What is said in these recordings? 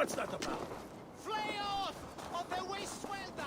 What's that about? Flay off of the waste welder!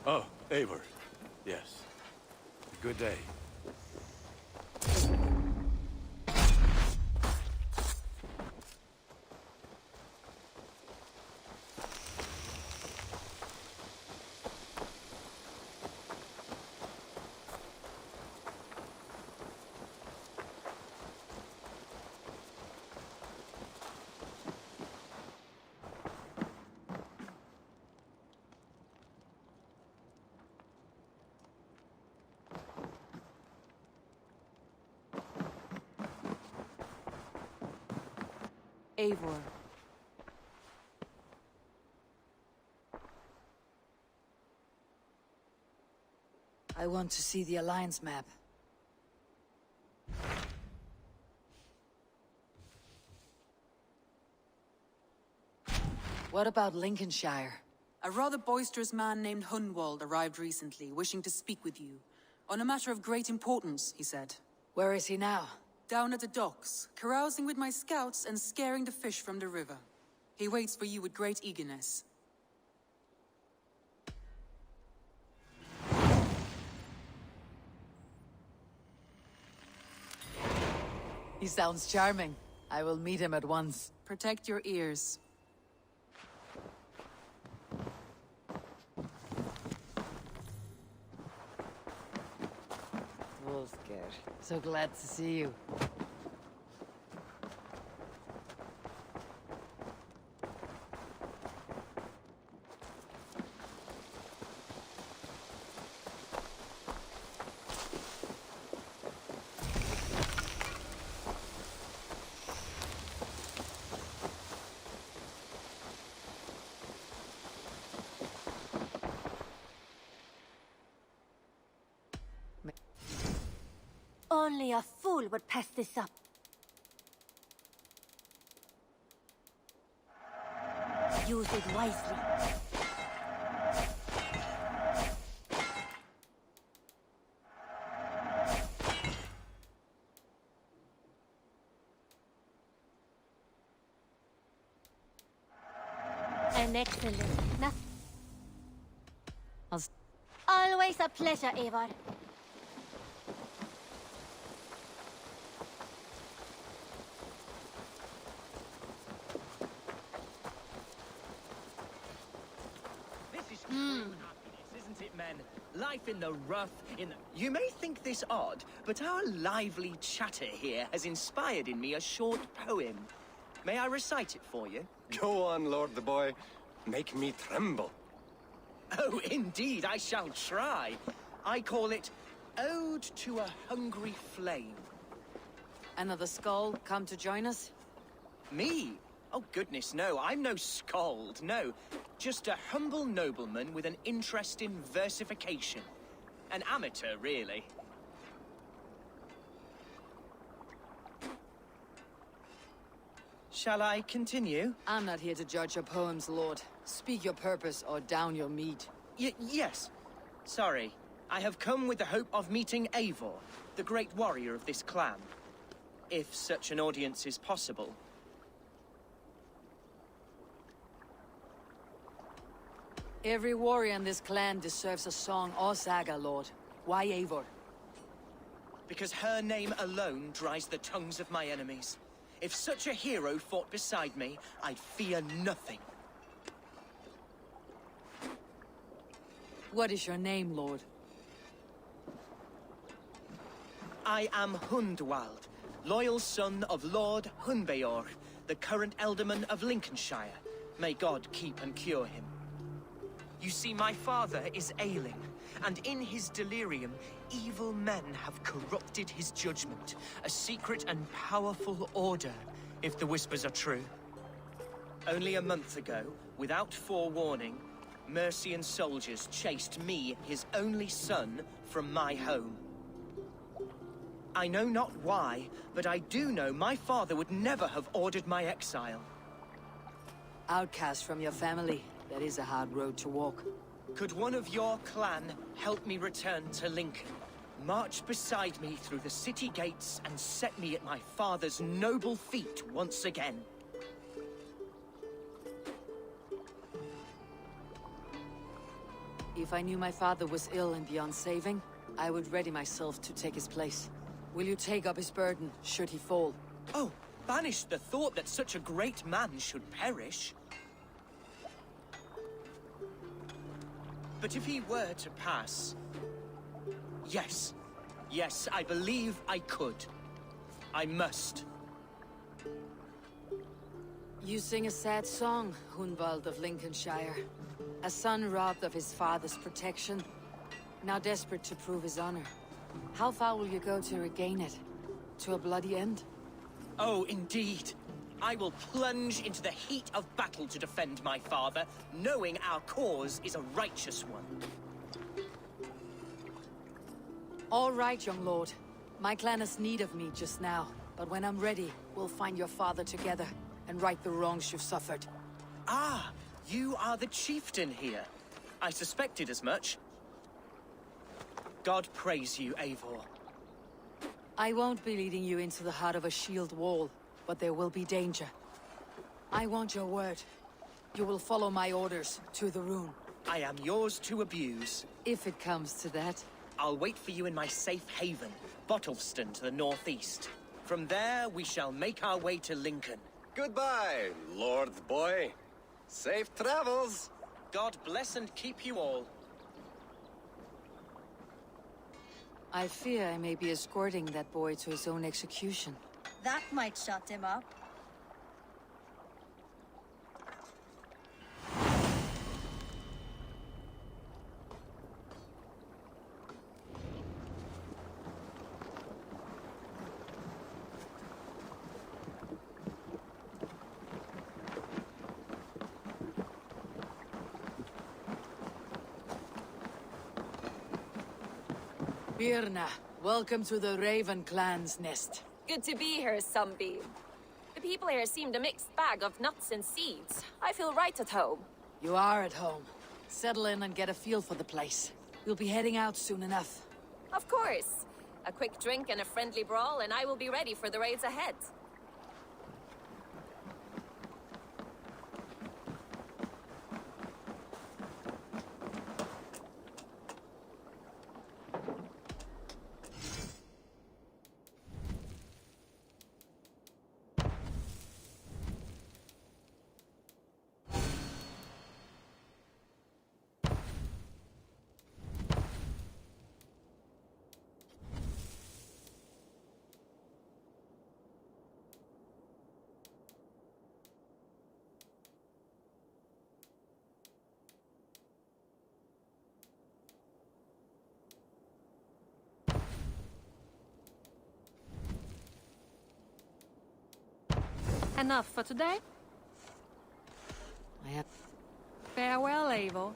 Oh, Eivor. Yes. Good day. Eivor. I want to see the Alliance map. What about Lincolnshire? A rather boisterous man named Hunwald arrived recently, wishing to speak with you. On a matter of great importance, he said. Where is he now? Down at the docks, carousing with my scouts and scaring the fish from the river. He waits for you with great eagerness. He sounds charming. I will meet him at once. Protect your ears. Wolfger, so glad to see you. Only a fool would pass this up. Use it wisely. An excellent. Always a pleasure, Eivor. Isn't it, men? Life in the rough, You may think this odd, but our lively chatter here has inspired in me a short poem. May I recite it for you? Go on, Lord the Boy. Make me tremble. Oh, indeed, I shall try. I call it Ode to a Hungry Flame. Another skull come to join us? Me? Oh, goodness, no. I'm no skald, no. Just a humble nobleman with an interest in versification. An amateur, really. Shall I continue? I'm not here to judge your poems, Lord. Speak your purpose or down your meat. Yes. Sorry. I have come with the hope of meeting Eivor, the great warrior of this clan. If such an audience is possible. Every warrior in this clan deserves a song or saga, Lord. Why Eivor? Because her name alone dries the tongues of my enemies. If such a hero fought beside me, I'd fear nothing. What is your name, Lord? I am Hundwald, loyal son of Lord Hunbeorg, the current Elderman of Lincolnshire. May God keep and cure him. You see, my father is ailing, and in his delirium, evil men have corrupted his judgment. A secret and powerful order, if the whispers are true. Only a month ago, without forewarning, Mercian soldiers chased me, his only son, from my home. I know not why, but I do know my father would never have ordered my exile. Outcast from your family. That is a hard road to walk. Could one of your clan help me return to Lincoln? March beside me through the city gates and set me at my father's noble feet once again. If I knew my father was ill and beyond saving, I would ready myself to take his place. Will you take up his burden, should he fall? Oh, banish the thought that such a great man should perish. But if he were to pass... Yes. Yes, I believe I could. I must. You sing a sad song, Hunwald of Lincolnshire. A son robbed of his father's protection, now desperate to prove his honor. How far will you go to regain it? To a bloody end? Oh, indeed. I will plunge into the heat of battle to defend my father, knowing our cause is a righteous one. All right, young lord. My clan has need of me just now, but when I'm ready, we'll find your father together and right the wrongs you've suffered. Ah, you are the chieftain here. I suspected as much. God praise you, Eivor. I won't be leading you into the heart of a shield wall, but there will be danger. I want your word. You will follow my orders to the rune. I am yours to abuse. If it comes to that. I'll wait for you in my safe haven, Bottleston to the northeast. From there, we shall make our way to Lincoln. Goodbye, Lord Boy. Safe travels. God bless and keep you all. I fear I may be escorting that boy to his own execution. That might shut him up. Birna, welcome to the Raven clan's nest. Good to be here, Sunbeam. The people here seemed a mixed bag of nuts and seeds. I feel right at home. You are at home. Settle in and get a feel for the place. We'll be heading out soon enough. Of course. A quick drink and a friendly brawl, and I will be ready for the raids ahead. Enough for today? I have... Farewell, Eivor.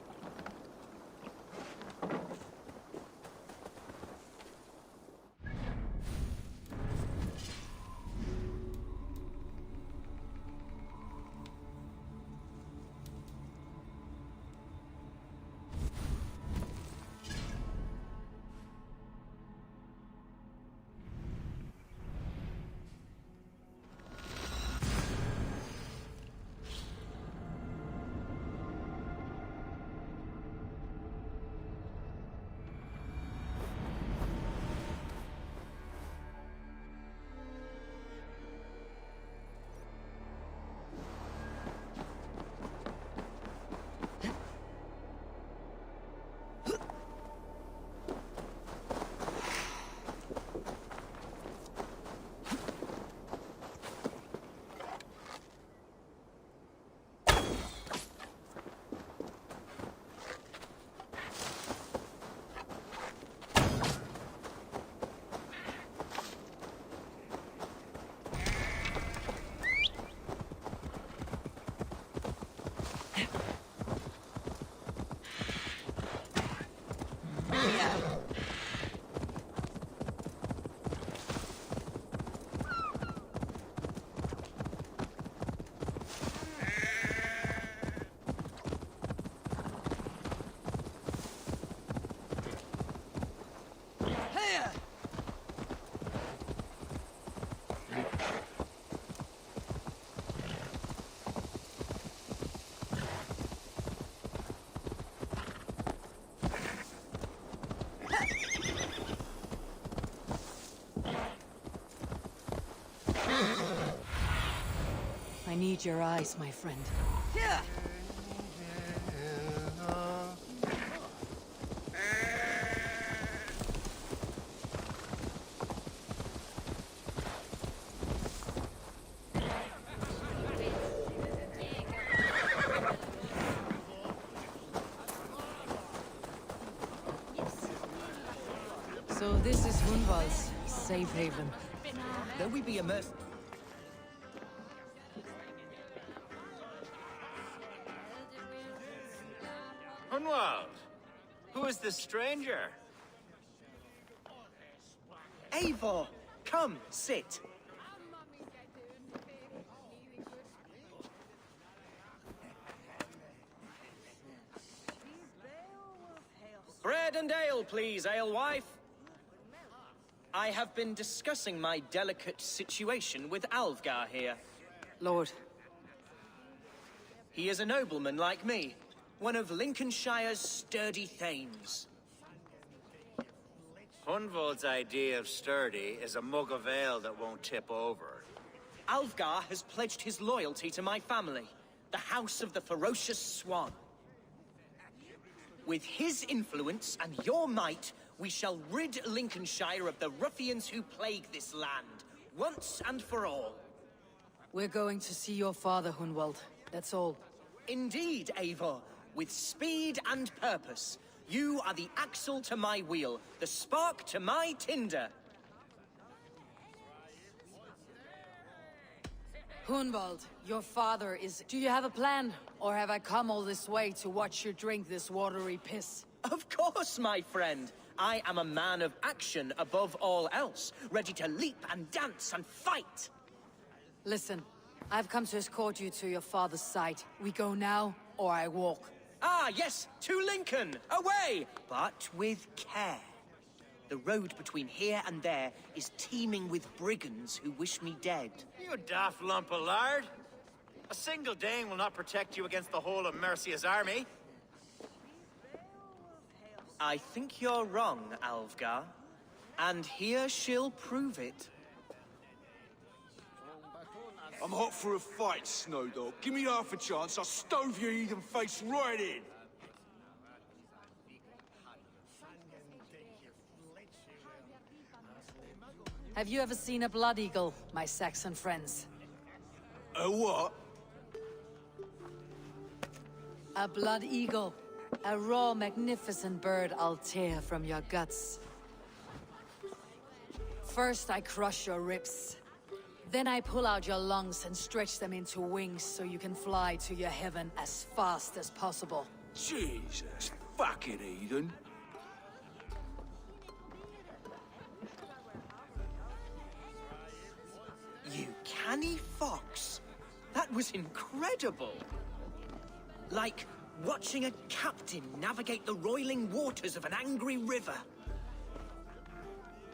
I need your eyes, my friend. So this is Hunwald's safe haven. Though we be immersed... Hunwald, who is this stranger? Eivor! Come, sit. Bread and ale, please, alewife. I have been discussing my delicate situation with Alvgar here. Lord. He is a nobleman like me, one of Lincolnshire's sturdy thanes. Hunwald's idea of sturdy is a mug of ale that won't tip over. Alvgar has pledged his loyalty to my family, the House of the Ferocious Swan. With his influence and your might, we shall rid Lincolnshire of the ruffians who plague this land, once and for all. We're going to see your father, Hunwald. That's all. Indeed, Eivor. With speed and purpose. You are the axle to my wheel, the spark to my tinder. Hunwald, your father is... Do you have a plan? Or have I come all this way to watch you drink this watery piss? Of course, my friend. I am a man of action above all else, ready to leap and dance and fight. Listen, I've come to escort you to your father's side. We go now, or I walk. Ah, yes, to Lincoln! Away! But with care. The road between here and there is teeming with brigands who wish me dead. You daft lump of lard! A single Dane will not protect you against the whole of Mercia's army. I think you're wrong, Alvgar. And here she'll prove it. I'm hot for a fight, Snowdog. Give me half a chance, I'll stove your heathen face right in. Have you ever seen a blood eagle, my Saxon friends? A what? A blood eagle. A raw, magnificent bird I'll tear from your guts. First I crush your ribs. Then I pull out your lungs and stretch them into wings so you can fly to your heaven as fast as possible. Jesus, fucking heathen. You canny fox. That was incredible. Like watching a captain navigate the roiling waters of an angry river.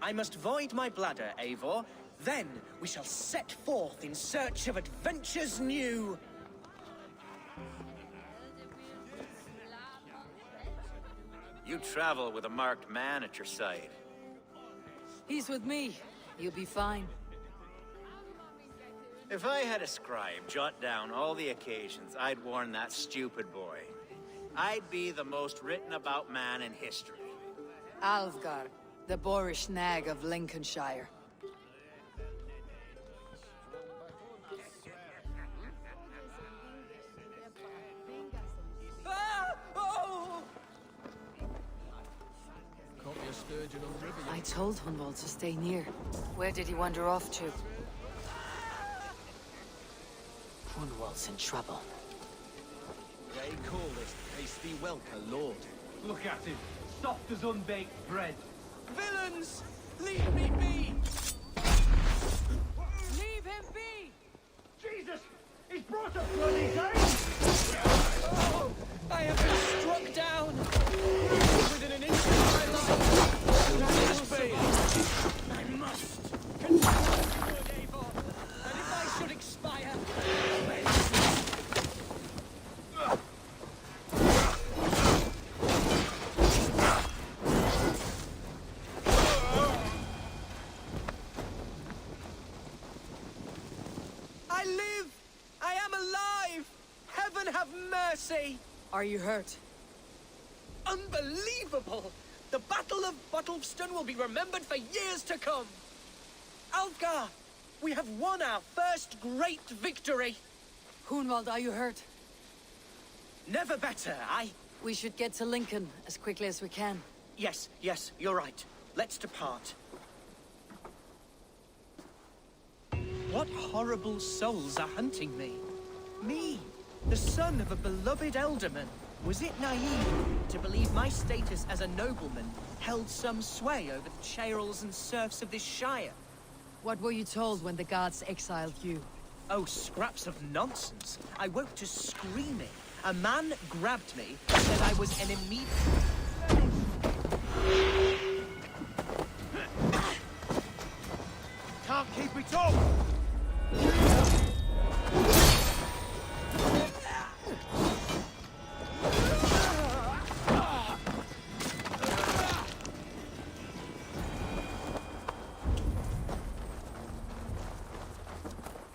I must void my bladder, Eivor. Then we shall set forth in search of adventures new. You travel with a marked man at your side. He's with me. You'll be fine. If I had a scribe jot down all the occasions I'd warn that stupid boy, I'd be the most written about man in history. Alvgar, the boorish nag of Lincolnshire. Ah! Oh! I told Hunwald to stay near. Where did he wander off to? Hunwald's in trouble. They call this tasty welcome, Lord. Look at him, soft as unbaked bread. Villains! Leave me be! Leave him be! Jesus! He's brought a bloody day! Oh! I have been struck down! Within an inch of my life! I must continue forward, Eivor! And if I should expire... I live! I am alive! Heaven have mercy! Are you hurt? Unbelievable! The Battle of Bottleston will be remembered for years to come! Alvgar! We have won our first great victory! Hunwald, are you hurt? Never better, We should get to Lincoln as quickly as we can. Yes, you're right. Let's depart. What horrible souls are hunting me? Me, the son of a beloved elderman. Was it naive to believe my status as a nobleman held some sway over the churls and serfs of this shire? What were you told when the guards exiled you? Oh, scraps of nonsense. I woke to screaming. A man grabbed me, said I was an immediate... Can't keep it up!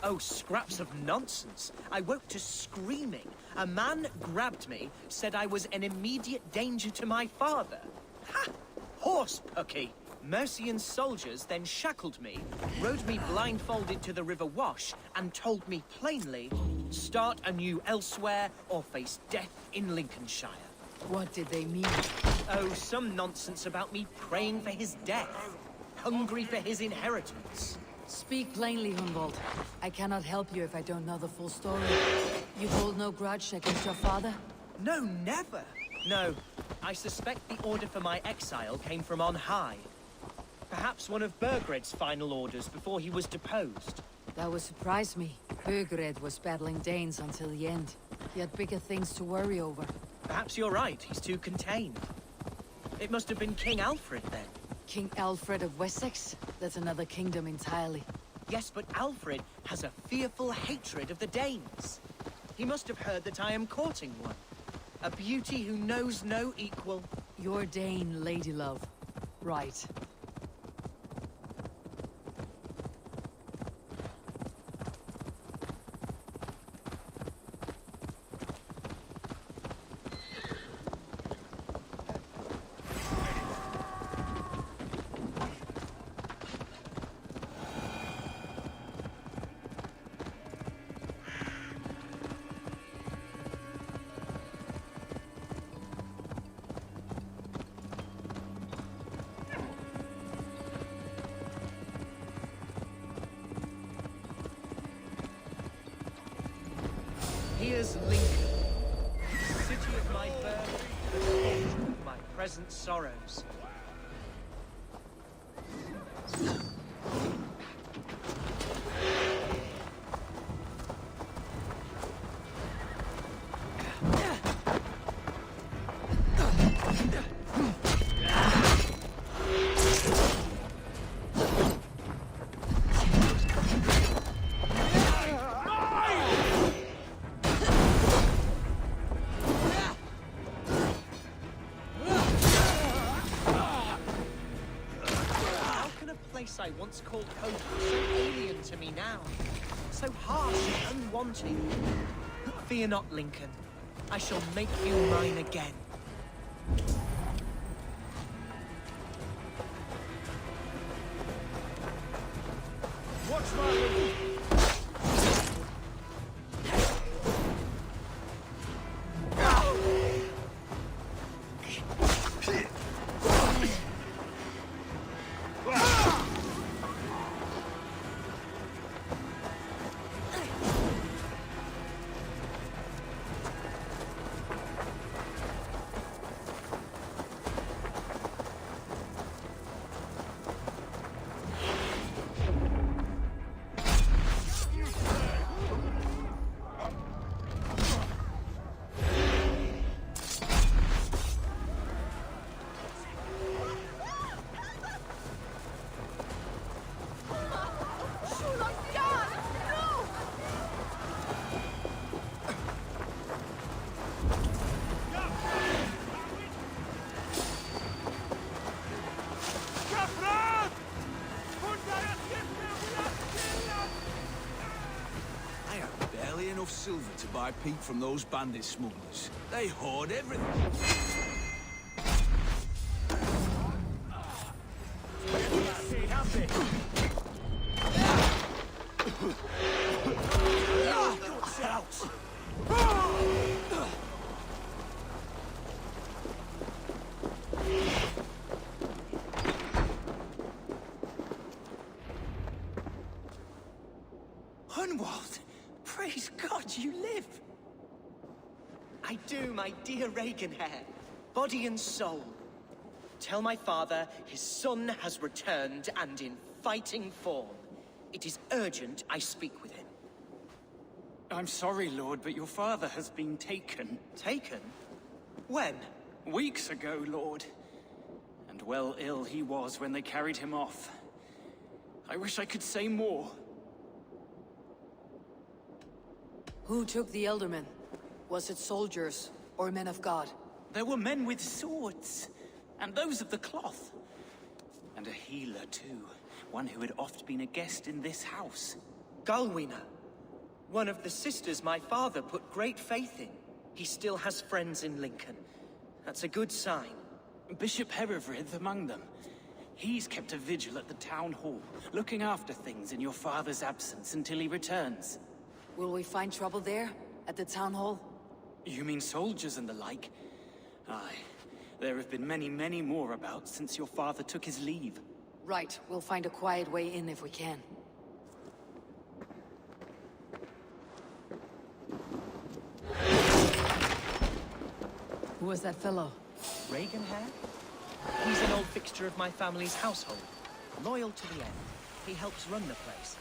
Oh, scraps of nonsense. I woke to screaming. A man grabbed me, said I was an immediate danger to my father. Ha! Horse pucky! Mercian soldiers then shackled me, rode me blindfolded to the River Wash, and told me plainly, start anew elsewhere or face death in Lincolnshire. What did they mean? Oh, some nonsense about me praying for his death, hungry for his inheritance. Speak plainly, Hunwald. I cannot help you if I don't know the full story. You hold no grudge against your father? No, never. No, I suspect the order for my exile came from on high. Perhaps one of Burgred's final orders before he was deposed. That would surprise me. Burgred was battling Danes until the end. He had bigger things to worry over. Perhaps you're right, he's too contained. It must have been King Alfred then. King Alfred of Wessex? That's another kingdom entirely. Yes, but Alfred has a fearful hatred of the Danes. He must have heard that I am courting one. A beauty who knows no equal. Your Dane, lady love. Right. Here's Lincoln, city of my birth, the cauldron of my present sorrows. I once called home so alien to me now. So harsh and unwanting. Fear not, Lincoln. I shall make you mine again. Watch my move! Enough silver to buy peat from those bandit smugglers. They hoard everything. Hunwald! Praise God, you live! I do, my dear Reaganhair. Body and soul. Tell my father his son has returned and in fighting form. It is urgent I speak with him. I'm sorry, Lord, but your father has been taken. Taken? When? Weeks ago, Lord. And well ill he was when they carried him off. I wish I could say more. Who took the Elderman? Was it soldiers or men of God? There were men with swords, and those of the cloth. And a healer, too. One who had oft been a guest in this house. Galwina, one of the sisters my father put great faith in. He still has friends in Lincoln. That's a good sign. Bishop Herefrith among them. He's kept a vigil at the town hall, looking after things in your father's absence until he returns. Will we find trouble there? At the town hall? You mean soldiers and the like? Aye. There have been many, many more about since your father took his leave. Right. We'll find a quiet way in if we can. Who was that fellow? Reagan Hare? He's an old fixture of my family's household. Loyal to the end. He helps run the place.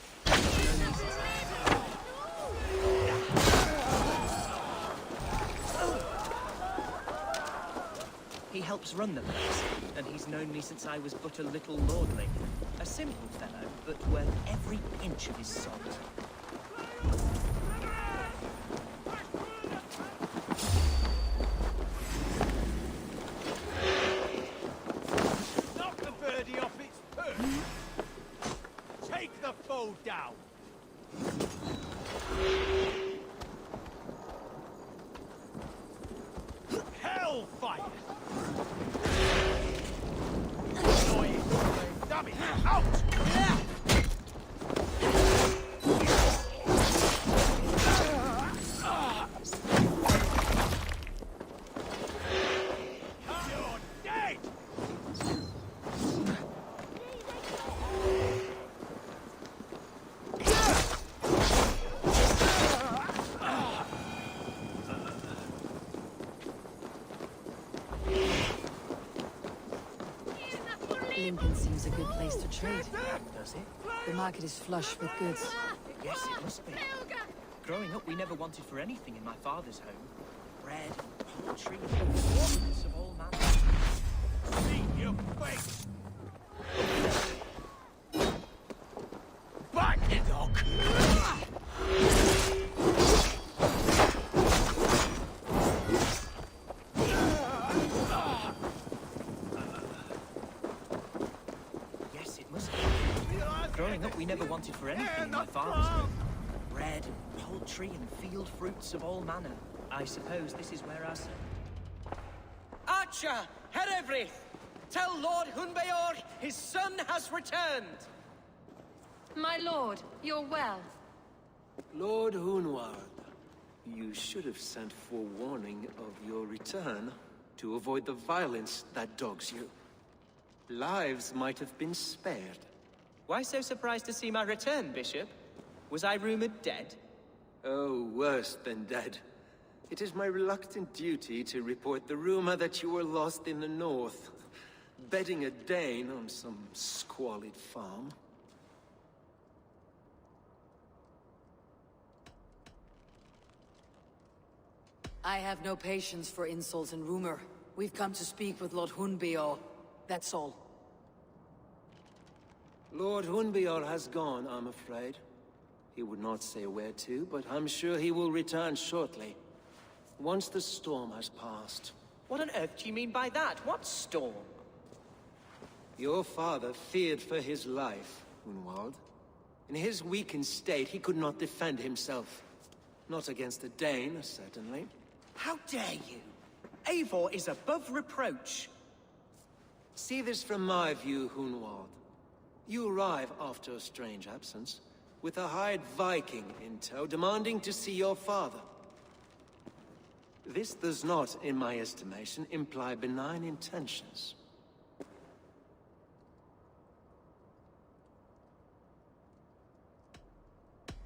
He helps run the place, and he's known me since I was but a little lordling. A simple fellow, but worth every inch of his salt. Knock the birdie off its perch! Take the foe down! Hellfire! Damn it! Out! You're dead! Lincoln seems a good place to trade. Does it? The market is flush with goods. Yes, it must be. Growing up, we never wanted for anything in my father's home. Bread, poultry, fruits of all manner. See your face! Back, you dog! Yes, it must be. Growing up, we never wanted for anything in my father's home. Bread, poultry, and field fruits of all manner. I suppose this is where our son... Archer! Herefrith! Tell Lord Hunbeor his son has returned! My lord, you're well. Lord Hunwald, you should have sent forewarning of your return to avoid the violence that dogs you. Lives might have been spared. Why so surprised to see my return, Bishop? Was I rumored dead? Oh, worse than dead. It is my reluctant duty to report the rumor that you were lost in the north, bedding a Dane on some squalid farm. I have no patience for insults and rumor. We've come to speak with Lord Hunbeor. That's all. Lord Hunbeor has gone, I'm afraid. He would not say where to, but I'm sure he will return shortly. Once the storm has passed. What on earth do you mean by that? What storm? Your father feared for his life, Hunwald. In his weakened state, he could not defend himself. Not against a Dane, certainly. How dare you? Eivor is above reproach. See this from my view, Hunwald. You arrive after a strange absence, with a hired Viking in tow, demanding to see your father. This does not, in my estimation, imply benign intentions.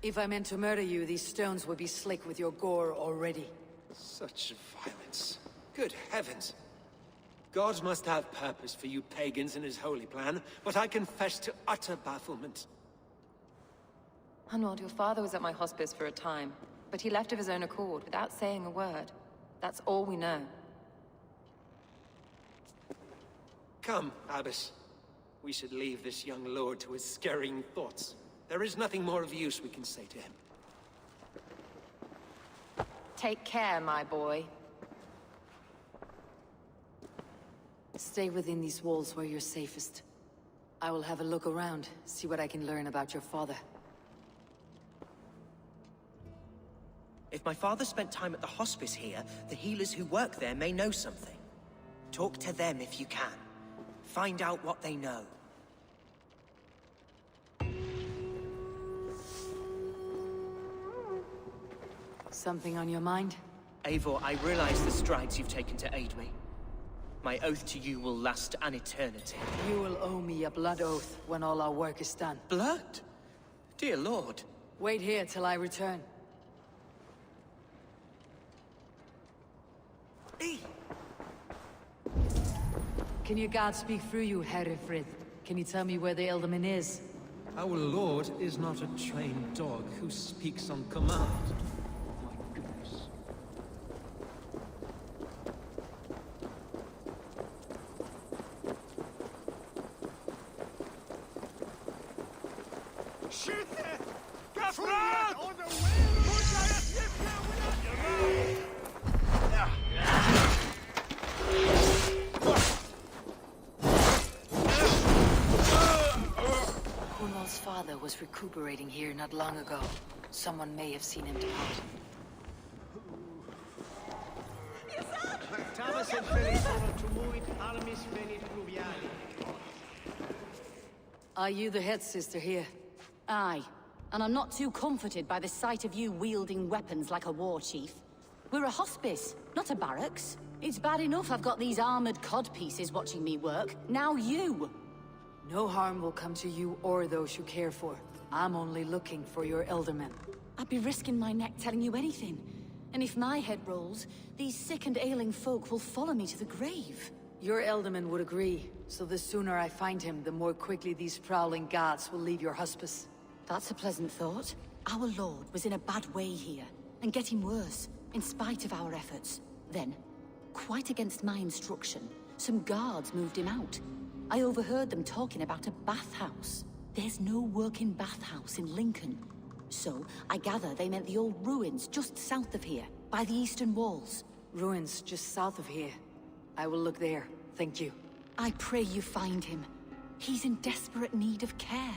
If I meant to murder you, these stones would be slick with your gore already. Such violence. Good heavens! God must have purpose for you pagans in his holy plan, but I confess to utter bafflement. Hunwald, your father was at my hospice for a time, but he left of his own accord without saying a word. That's all we know. Come, Abbess. We should leave this young lord to his scurrying thoughts. There is nothing more of use we can say to him. Take care, my boy. Stay within these walls where you're safest. I will have a look around, see what I can learn about your father. If my father spent time at the hospice here, the healers who work there may know something. Talk to them if you can. Find out what they know. Something on your mind? Eivor, I realize the strides you've taken to aid me. My oath to you will last an eternity. You will owe me a blood oath when all our work is done. Blood? Dear Lord. Wait here till I return. Can your god speak through you, Herefrid? Can you tell me where the Elderman is? Our lord is not a trained dog who speaks on command. My goodness. Shit! Kapran! On the way! Hunwald's father was recuperating here not long ago. Someone may have seen him depart. Are you the head sister here? Aye. And I'm not too comforted by the sight of you wielding weapons like a war chief. We're a hospice, not a barracks. It's bad enough I've got these armored codpieces watching me work. Now you! No harm will come to you or those you care for. I'm only looking for your Elderman. I'd be risking my neck telling you anything. And if my head rolls, these sick and ailing folk will follow me to the grave. Your Elderman would agree, so the sooner I find him, the more quickly these prowling guards will leave your hospice. That's a pleasant thought. Our lord was in a bad way here, and getting worse, in spite of our efforts. Then, quite against my instruction, some guards moved him out. I overheard them talking about a bathhouse. There's no working bathhouse in Lincoln. So, I gather they meant the old ruins just south of here, by the eastern walls. Ruins just south of here. I will look there, thank you. I pray you find him. He's in desperate need of care.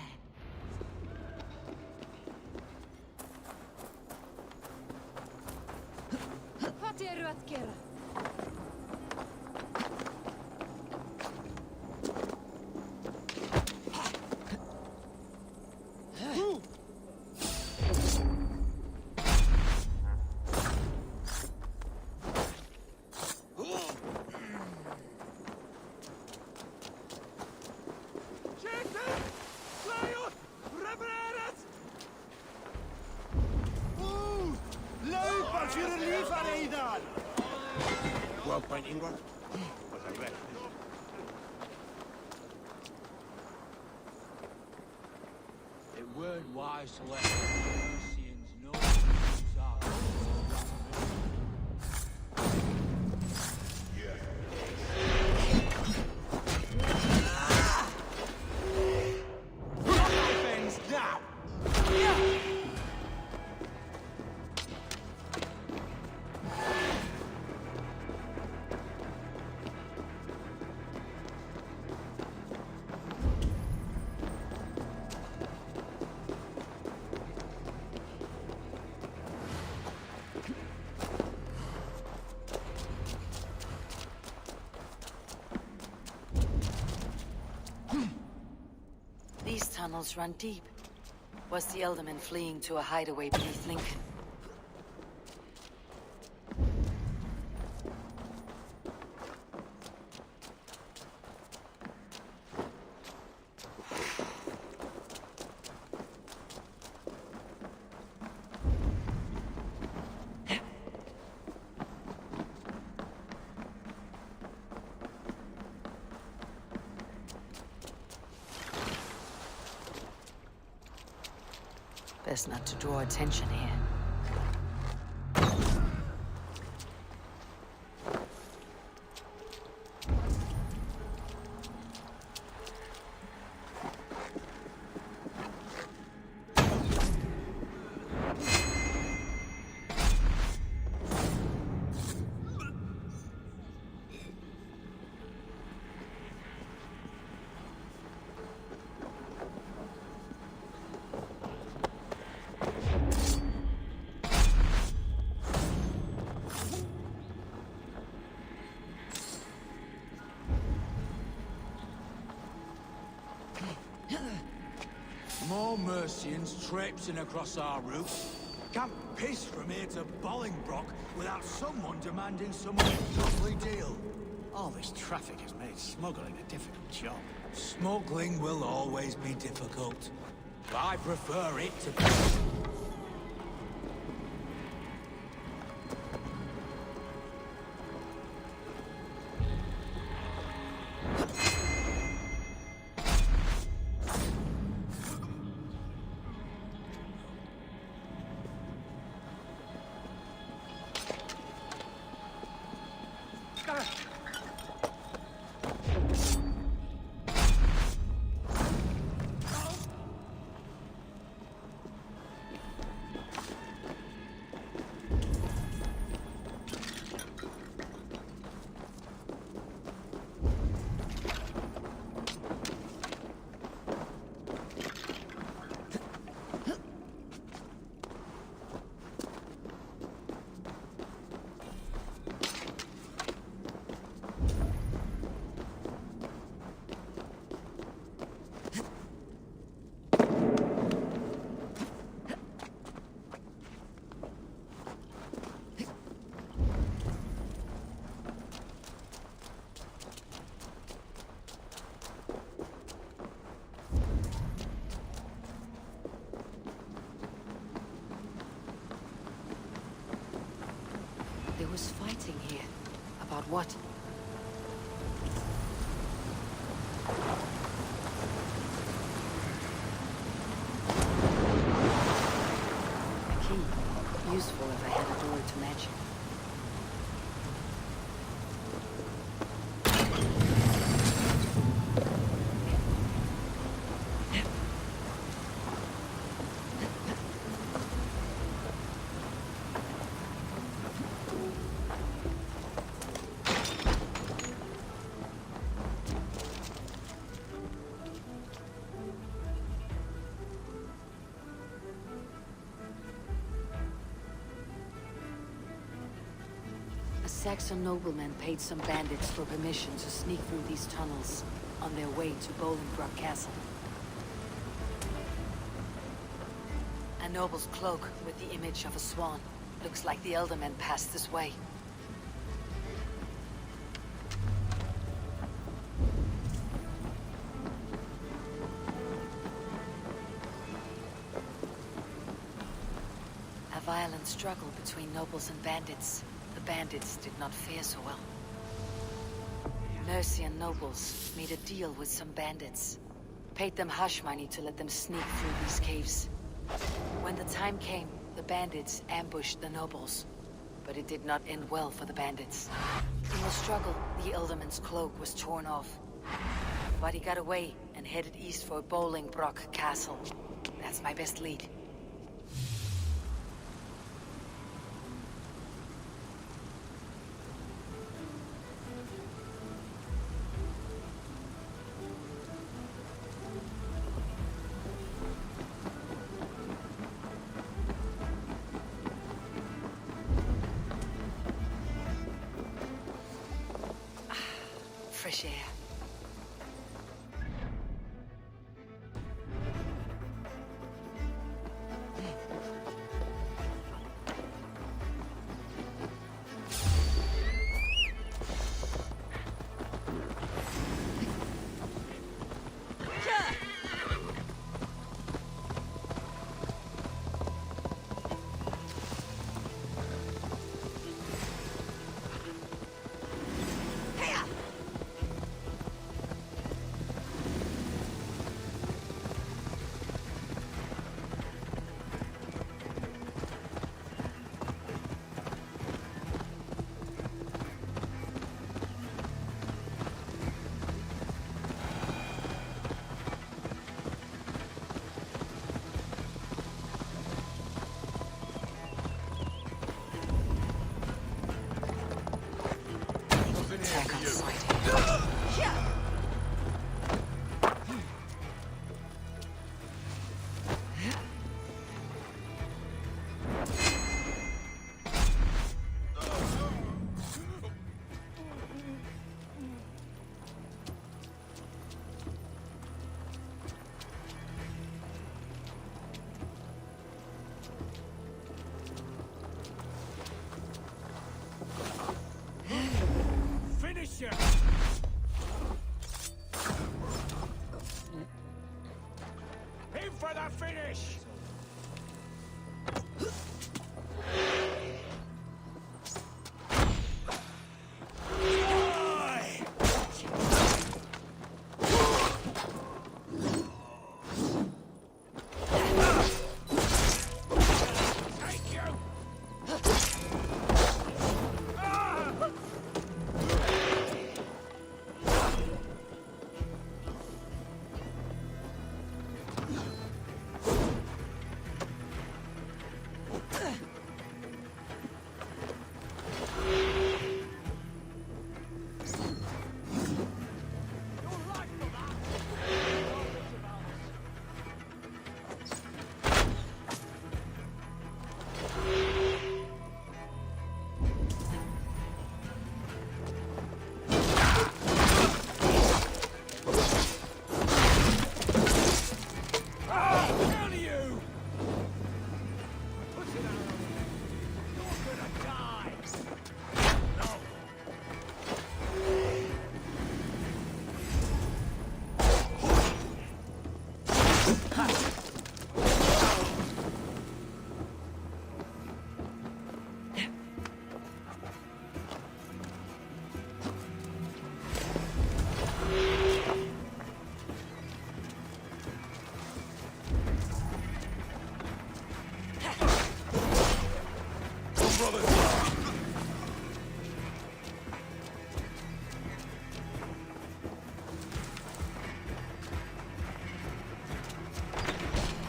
It weren't wise to let Lucians know who's out. Offense now! These tunnels run deep. Was the Elderman fleeing to a hideaway beneath Lincoln? Best not to draw attention here. More Mercians traipsing across our route. Can't piss from here to Bolingbroke without someone demanding some ungodly deal. All this traffic has made smuggling a difficult job. Smuggling will always be difficult. But I prefer it to be... There was fighting here. About what? A key. Useful if I had a door to match it. Saxon noblemen paid some bandits for permission to sneak through these tunnels on their way to Bolingbroke Castle. A noble's cloak with the image of a swan. Looks like the Eldermen passed this way. A violent struggle between nobles and bandits. The bandits did not fare so well. Mercian nobles made a deal with some bandits. Paid them hush money to let them sneak through these caves. When the time came, the bandits ambushed the nobles. But it did not end well for the bandits. In the struggle, the Elderman's cloak was torn off. But he got away and headed east for Bolingbroke Castle. That's my best lead. Fresh air. In for the finish!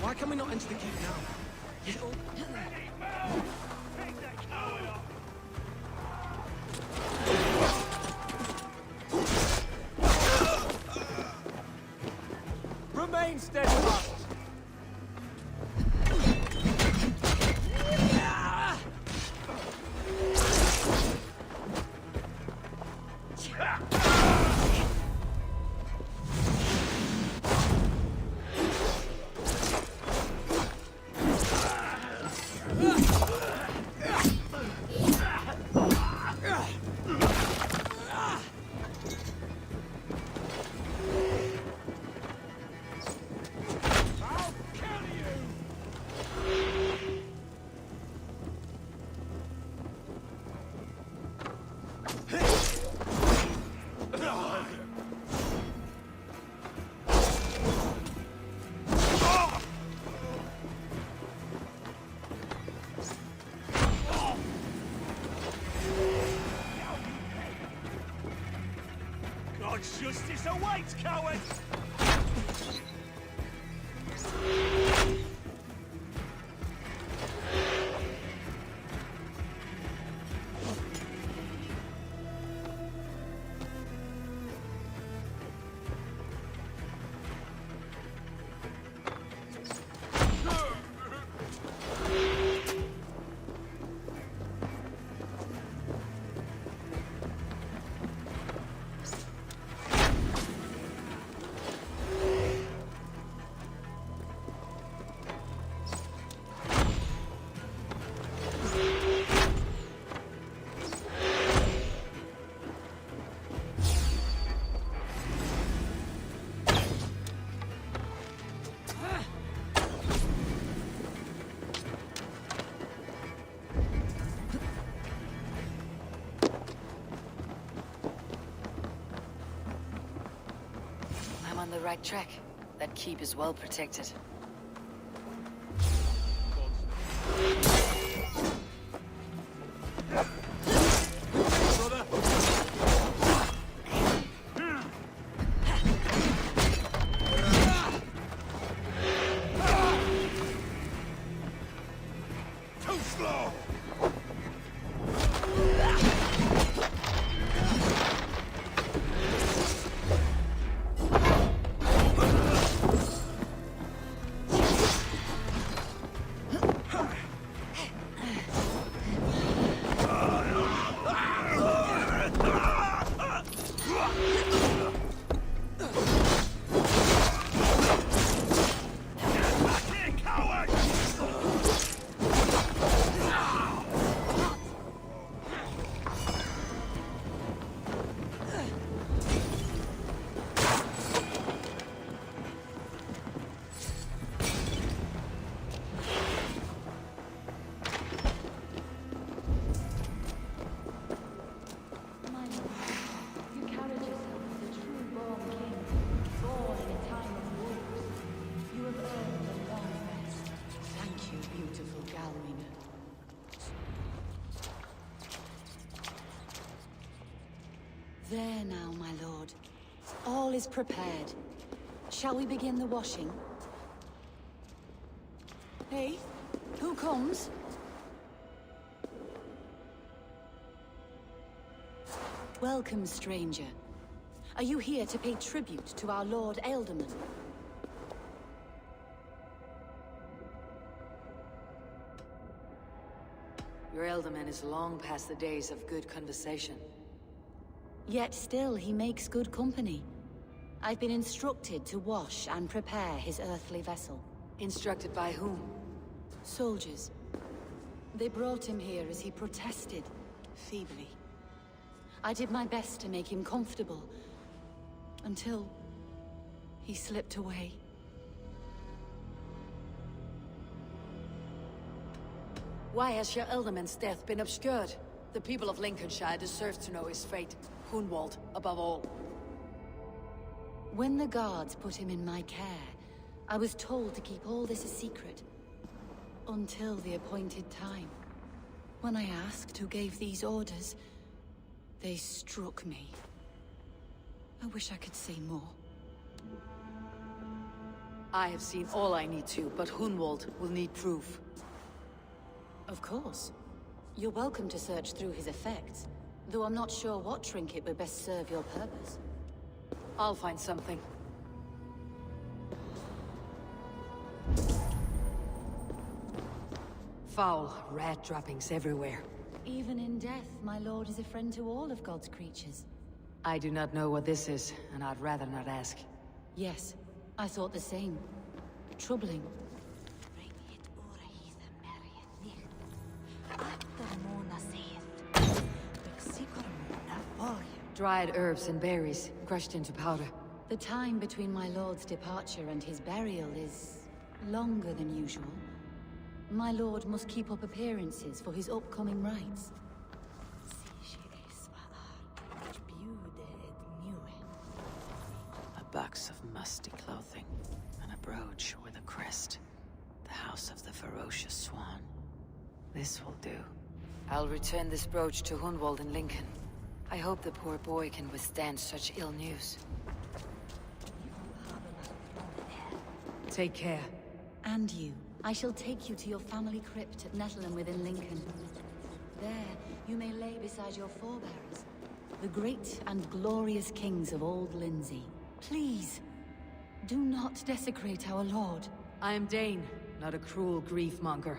Why can we not enter the keep now? Remain steadfast! God's justice awaits, coward! I'm on the right track. That keep is well protected. Too slow! There now, my lord. All is prepared. Shall we begin the washing? Hey, who comes? Welcome, stranger. Are you here to pay tribute to our Lord Ealdorman? Your Ealdorman is long past the days of good conversation. Yet still he makes good company. I've been instructed to wash and prepare his earthly vessel. Instructed by whom? Soldiers. They brought him here as he protested, feebly. I did my best to make him comfortable, until he slipped away. Why has your Ealdorman's death been obscured? The people of Lincolnshire deserve to know his fate. Hunwald, above all. When the guards put him in my care, I was told to keep all this a secret. Until the appointed time. When I asked who gave these orders, they struck me. I wish I could say more. I have seen all I need to, but Hunwald will need proof. Of course. You're welcome to search through his effects, though I'm not sure what trinket would best serve your purpose. I'll find something. Foul, rat droppings everywhere. Even in death, my lord is a friend to all of God's creatures. I do not know what this is, and I'd rather not ask. Yes, I thought the same. Troubling. Dried herbs and berries, crushed into powder. The time between my lord's departure and his burial is longer than usual. My lord must keep up appearances for his upcoming rites. A box of musty clothing, and a brooch with a crest. The house of the ferocious swan. This will do. I'll return this brooch to Hunwald in Lincoln. I hope the poor boy can withstand such ill news. Take care. And you. I shall take you to your family crypt at Nettleton within Lincoln. There, you may lay beside your forebears, the great and glorious kings of Old Lindsey. Please, do not desecrate our lord. I am Dane, not a cruel grief-monger.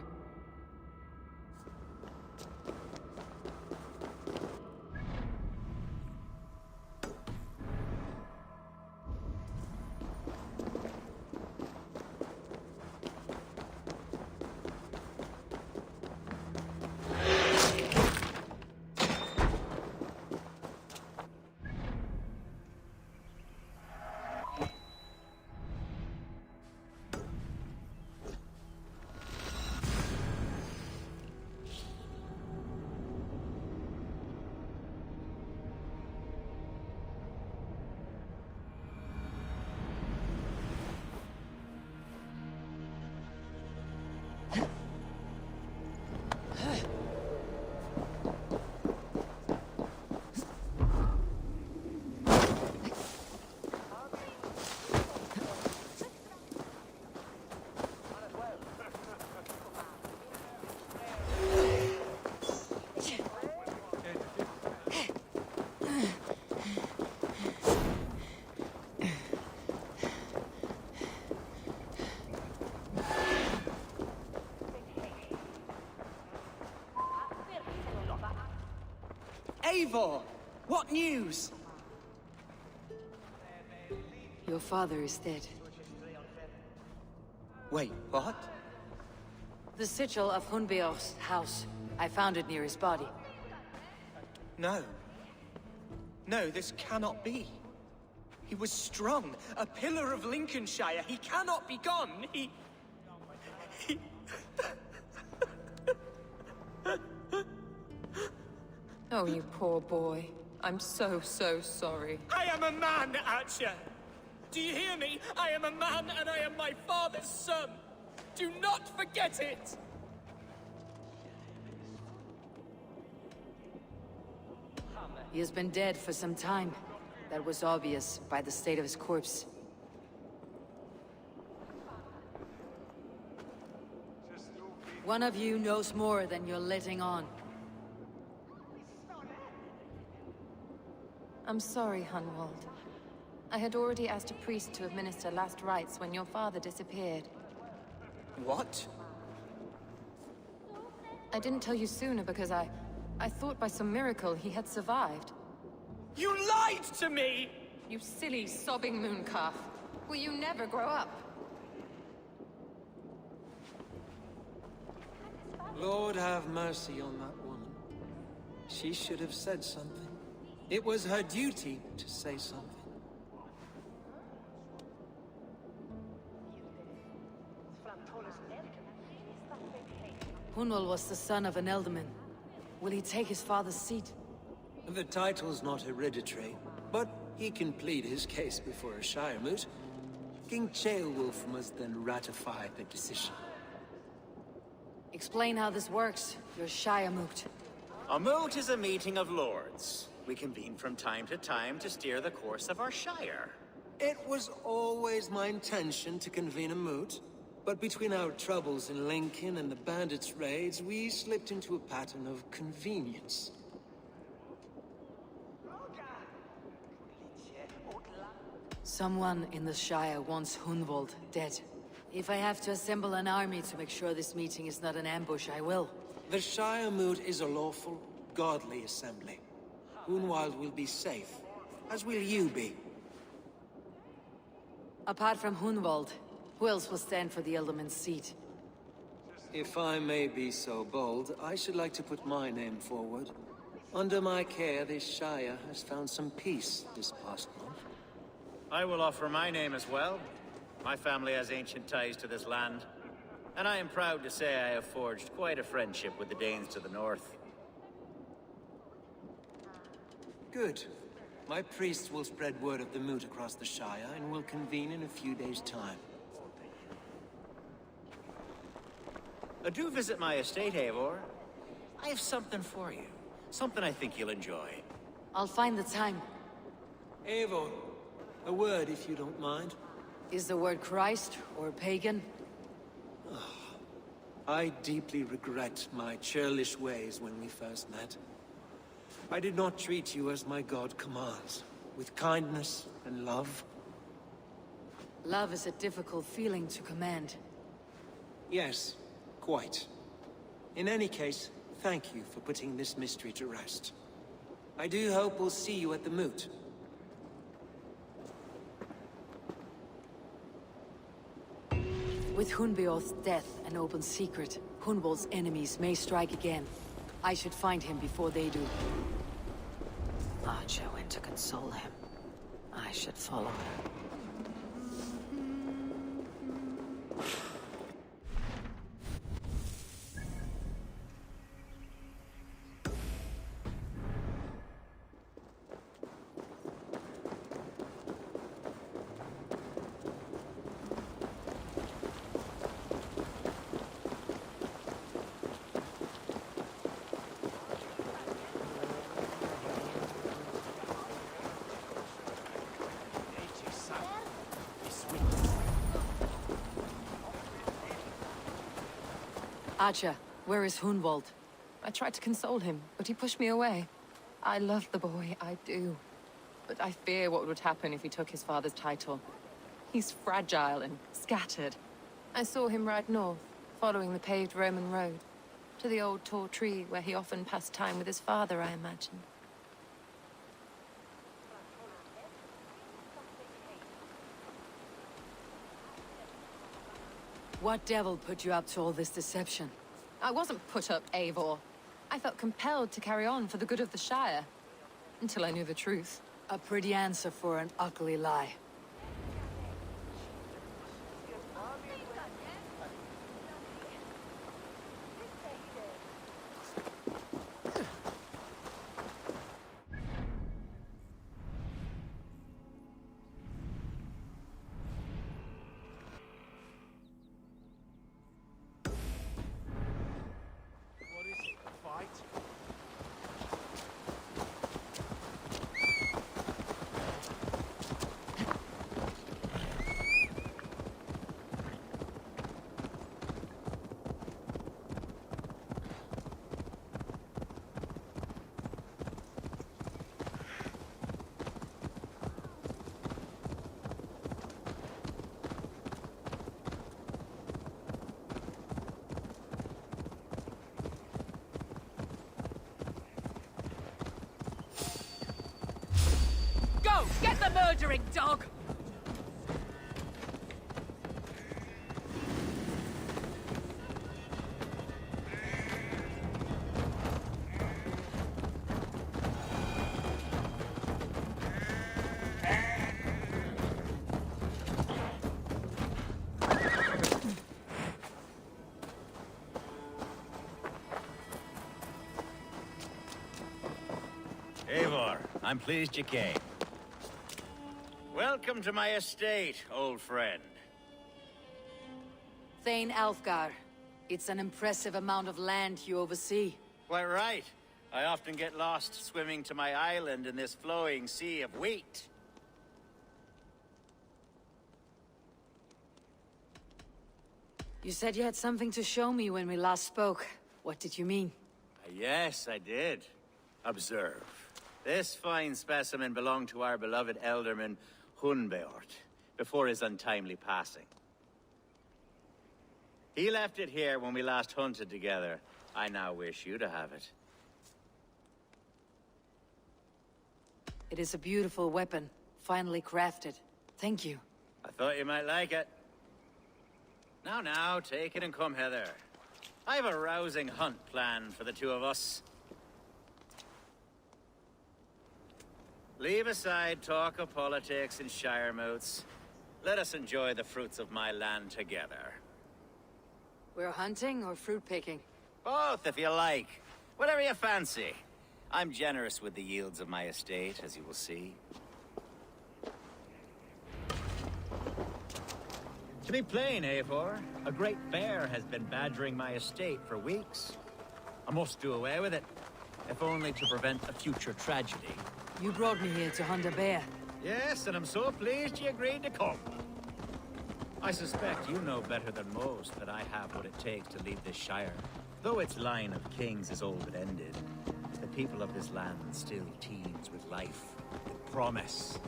Eivor! What news? Your father is dead. Wait, what? The sigil of Hunbeor's house. I found it near his body. No. No, this cannot be. He was strong, a pillar of Lincolnshire. He cannot be gone. He... Oh, you poor boy. I'm so sorry. I am a man, Archer! Do you hear me? I am a man and I am my father's son! Do not forget it! He has been dead for some time. That was obvious by the state of his corpse. One of you knows more than you're letting on. I'm sorry, Hunwald. I had already asked a priest to administer last rites when your father disappeared. What? I didn't tell you sooner because I thought by some miracle he had survived. You lied to me! You silly, sobbing mooncalf. Will you never grow up? Lord have mercy on that woman. She should have said something. It was her duty to say something. Hunwald was the son of an ealdorman. Will he take his father's seat? The title's not hereditary, but he can plead his case before a Shire moot. King Ceolwulf must then ratify the decision. Explain how this works, your Shire moot. A moot is a meeting of lords. We convene from time to steer the course of our Shire. It was always my intention to convene a moot, but between our troubles in Lincoln and the bandits' raids, we slipped into a pattern of convenience. Someone in the Shire wants Hunwald dead. If I have to assemble an army to make sure this meeting is not an ambush, I will. The Shire moot is a lawful, godly assembly. Hunwald will be safe, as will you be. Apart from Hunwald, who else will stand for the Ealdorman's seat? If I may be so bold, I should like to put my name forward. Under my care, this Shire has found some peace this past month. I will offer my name as well. My family has ancient ties to this land, and I am proud to say I have forged quite a friendship with the Danes to the north. Good. My priests will spread word of the moot across the Shire, and will convene in a few days' time. Do visit my estate, Eivor. I have something for you. Something I think you'll enjoy. I'll find the time. Eivor, a word if you don't mind. Is the word Christ or pagan? I deeply regret my churlish ways when we first met. I did not treat you as my god commands, with kindness and love. Love is a difficult feeling to command. Yes, quite. In any case, thank you for putting this mystery to rest. I do hope we'll see you at the moot. With Hunbeorth's death an open secret, Hunwald's enemies may strike again. I should find him before they do. Archer went to console him. I should follow her. Archer, where is Hunwald? I tried to console him, but he pushed me away. I love the boy, I do. But I fear what would happen if he took his father's title. He's fragile and scattered. I saw him ride north, following the paved Roman road. To the old tall tree where he often passed time with his father, I imagine. What devil put you up to all this deception? I wasn't put up, Eivor. I felt compelled to carry on for the good of the Shire. Until I knew the truth. A pretty answer for an ugly lie. the murdering dog! Eivor, I'm pleased you came. Welcome to my estate, old friend. Thane Alfgar. It's an impressive amount of land you oversee. Quite right. I often get lost swimming to my island in this flowing sea of wheat. You said you had something to show me when we last spoke. What did you mean? Yes, I did. Observe. This fine specimen belonged to our beloved elderman, Hunbeort, before his untimely passing. He left it here when we last hunted together. I now wish you to have it. It is a beautiful weapon, finely crafted. Thank you. I thought you might like it. Now, take it and come hither. I have a rousing hunt planned for the two of us. Leave aside talk of politics and shire moats. Let us enjoy the fruits of my land together. We're hunting or fruit picking? Both, if you like. Whatever you fancy. I'm generous with the yields of my estate, as you will see. To be plain, Eivor, a great bear has been badgering my estate for weeks. I must do away with it, if only to prevent a future tragedy. You brought me here to hunt a bear. Yes, and I'm so pleased you agreed to come. I suspect you know better than most that I have what it takes to lead this shire. Though its line of kings is all but ended, the people of this land still teems with life, with promise.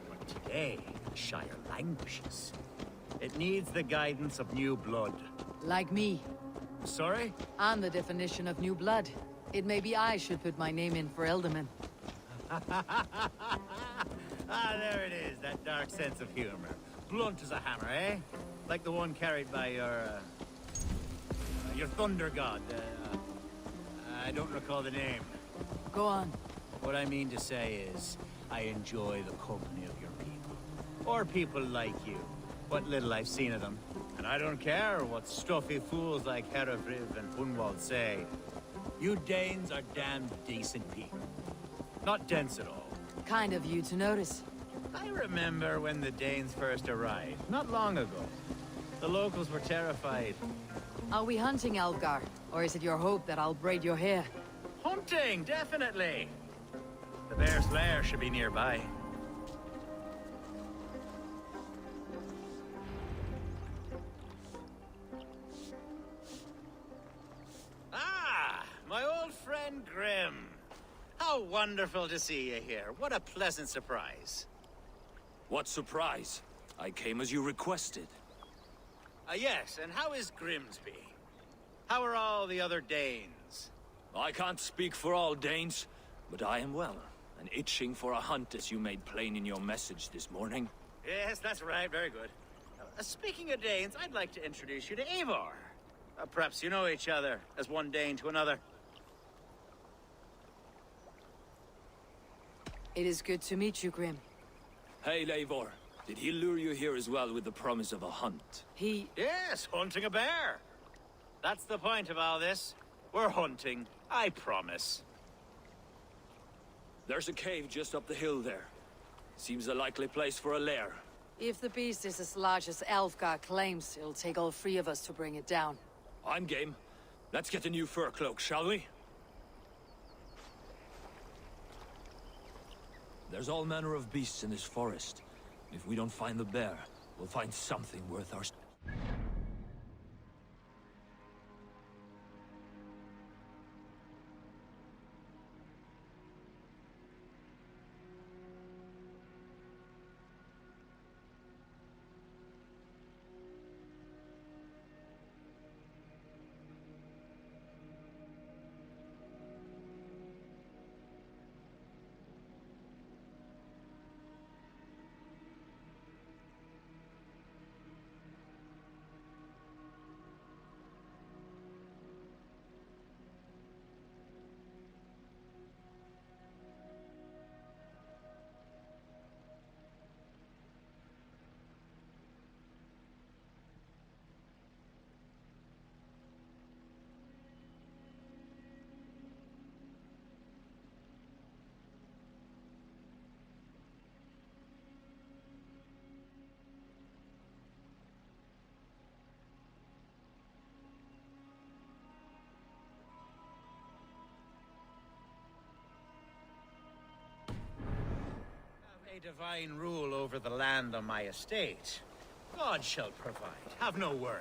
But today, the shire languishes. It needs the guidance of new blood. Like me. Sorry? I'm the definition of new blood. It may be I should put my name in for Elderman. There it is, that dark sense of humor. Blunt as a hammer, eh? Like the one carried by your thunder god. I don't recall the name. Go on. What I mean to say is, I enjoy the company of your people. Or people like you. What little I've seen of them. And I don't care what stuffy fools like Herefriv and Hunwald say. You Danes are damned decent people. Not dense at all. Kind of you to notice. I remember when the Danes first arrived, not long ago. The locals were terrified. Are we hunting Alfgar? Or is it your hope that I'll braid your hair? Hunting, definitely! The bear's lair should be nearby. Ah! My old friend Grim. How wonderful to see you here. What a pleasant surprise. What surprise? I came as you requested. Yes, and how is Grimsby? How are all the other Danes? I can't speak for all Danes, but I am well, and itching for a hunt as you made plain in your message this morning. Yes, that's right. Very good. Speaking of Danes, I'd like to introduce you to Eivor. Perhaps you know each other, as one Dane to another. It is good to meet you, Grim. Hey, Eivor. Did he lure you here as well with the promise of a hunt? Yes, hunting a bear. That's the point of all this. We're hunting, I promise. There's a cave just up the hill there. Seems a likely place for a lair. If the beast is as large as Alfgar claims, it'll take all three of us to bring it down. I'm game. Let's get a new fur cloak, shall we? There's all manner of beasts in this forest. If we don't find the bear, we'll find something worth our... divine rule over the land on my estate, God shall provide. Have no worry.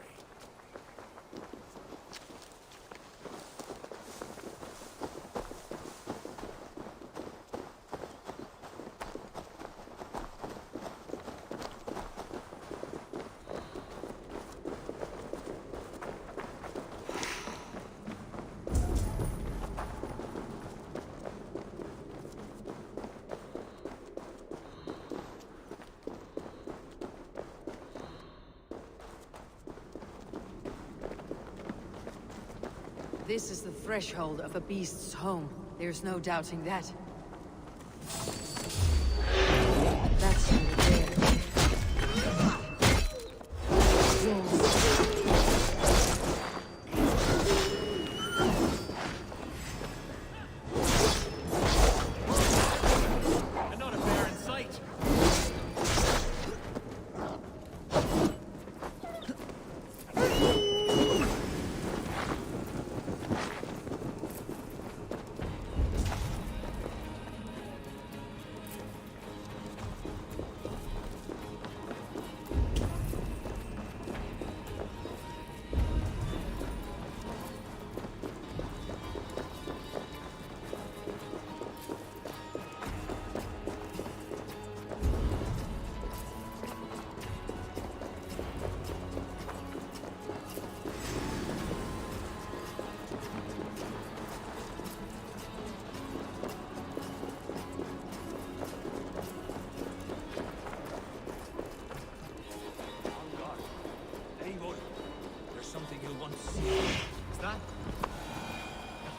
This is the threshold of a beast's home. There's no doubting that. That's over there. And not a bear in sight.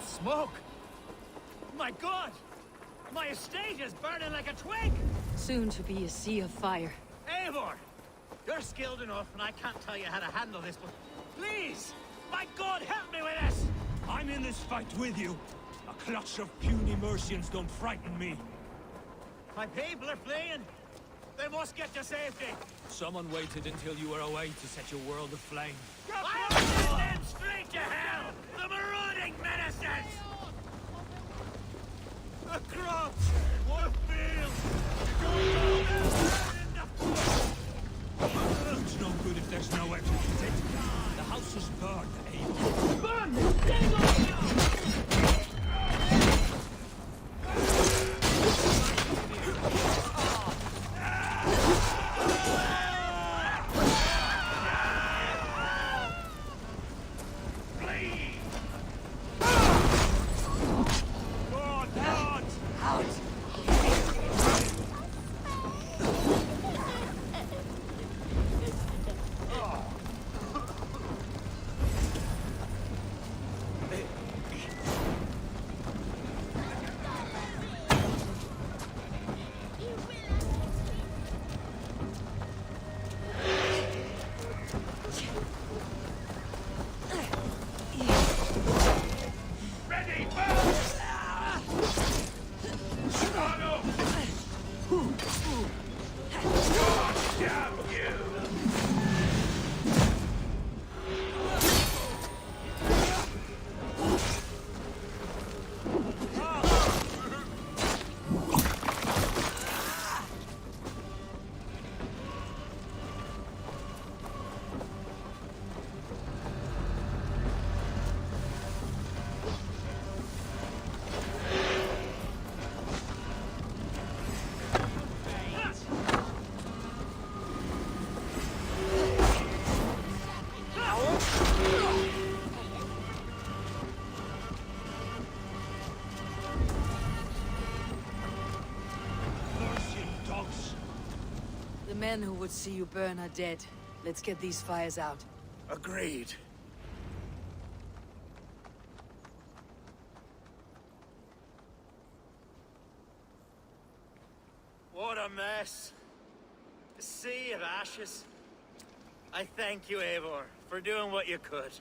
Smoke! My God! My estate is burning like a twig! Soon to be a sea of fire. Eivor! You're skilled enough, and I can't tell you how to handle this, but please! My God, help me with this! I'm in this fight with you. A clutch of puny Mercians don't frighten me. My people are fleeing! They must get to safety! Someone waited until you were away to set your world aflame. I'll send them straight to hell! The marauding menaces! A crops! What a field! It's no good if there's no exit. The house is burned, Eivor. The men who would see you burn are dead. Let's get these fires out. Agreed. What a mess. A sea of ashes. I thank you, Eivor, for doing what you could.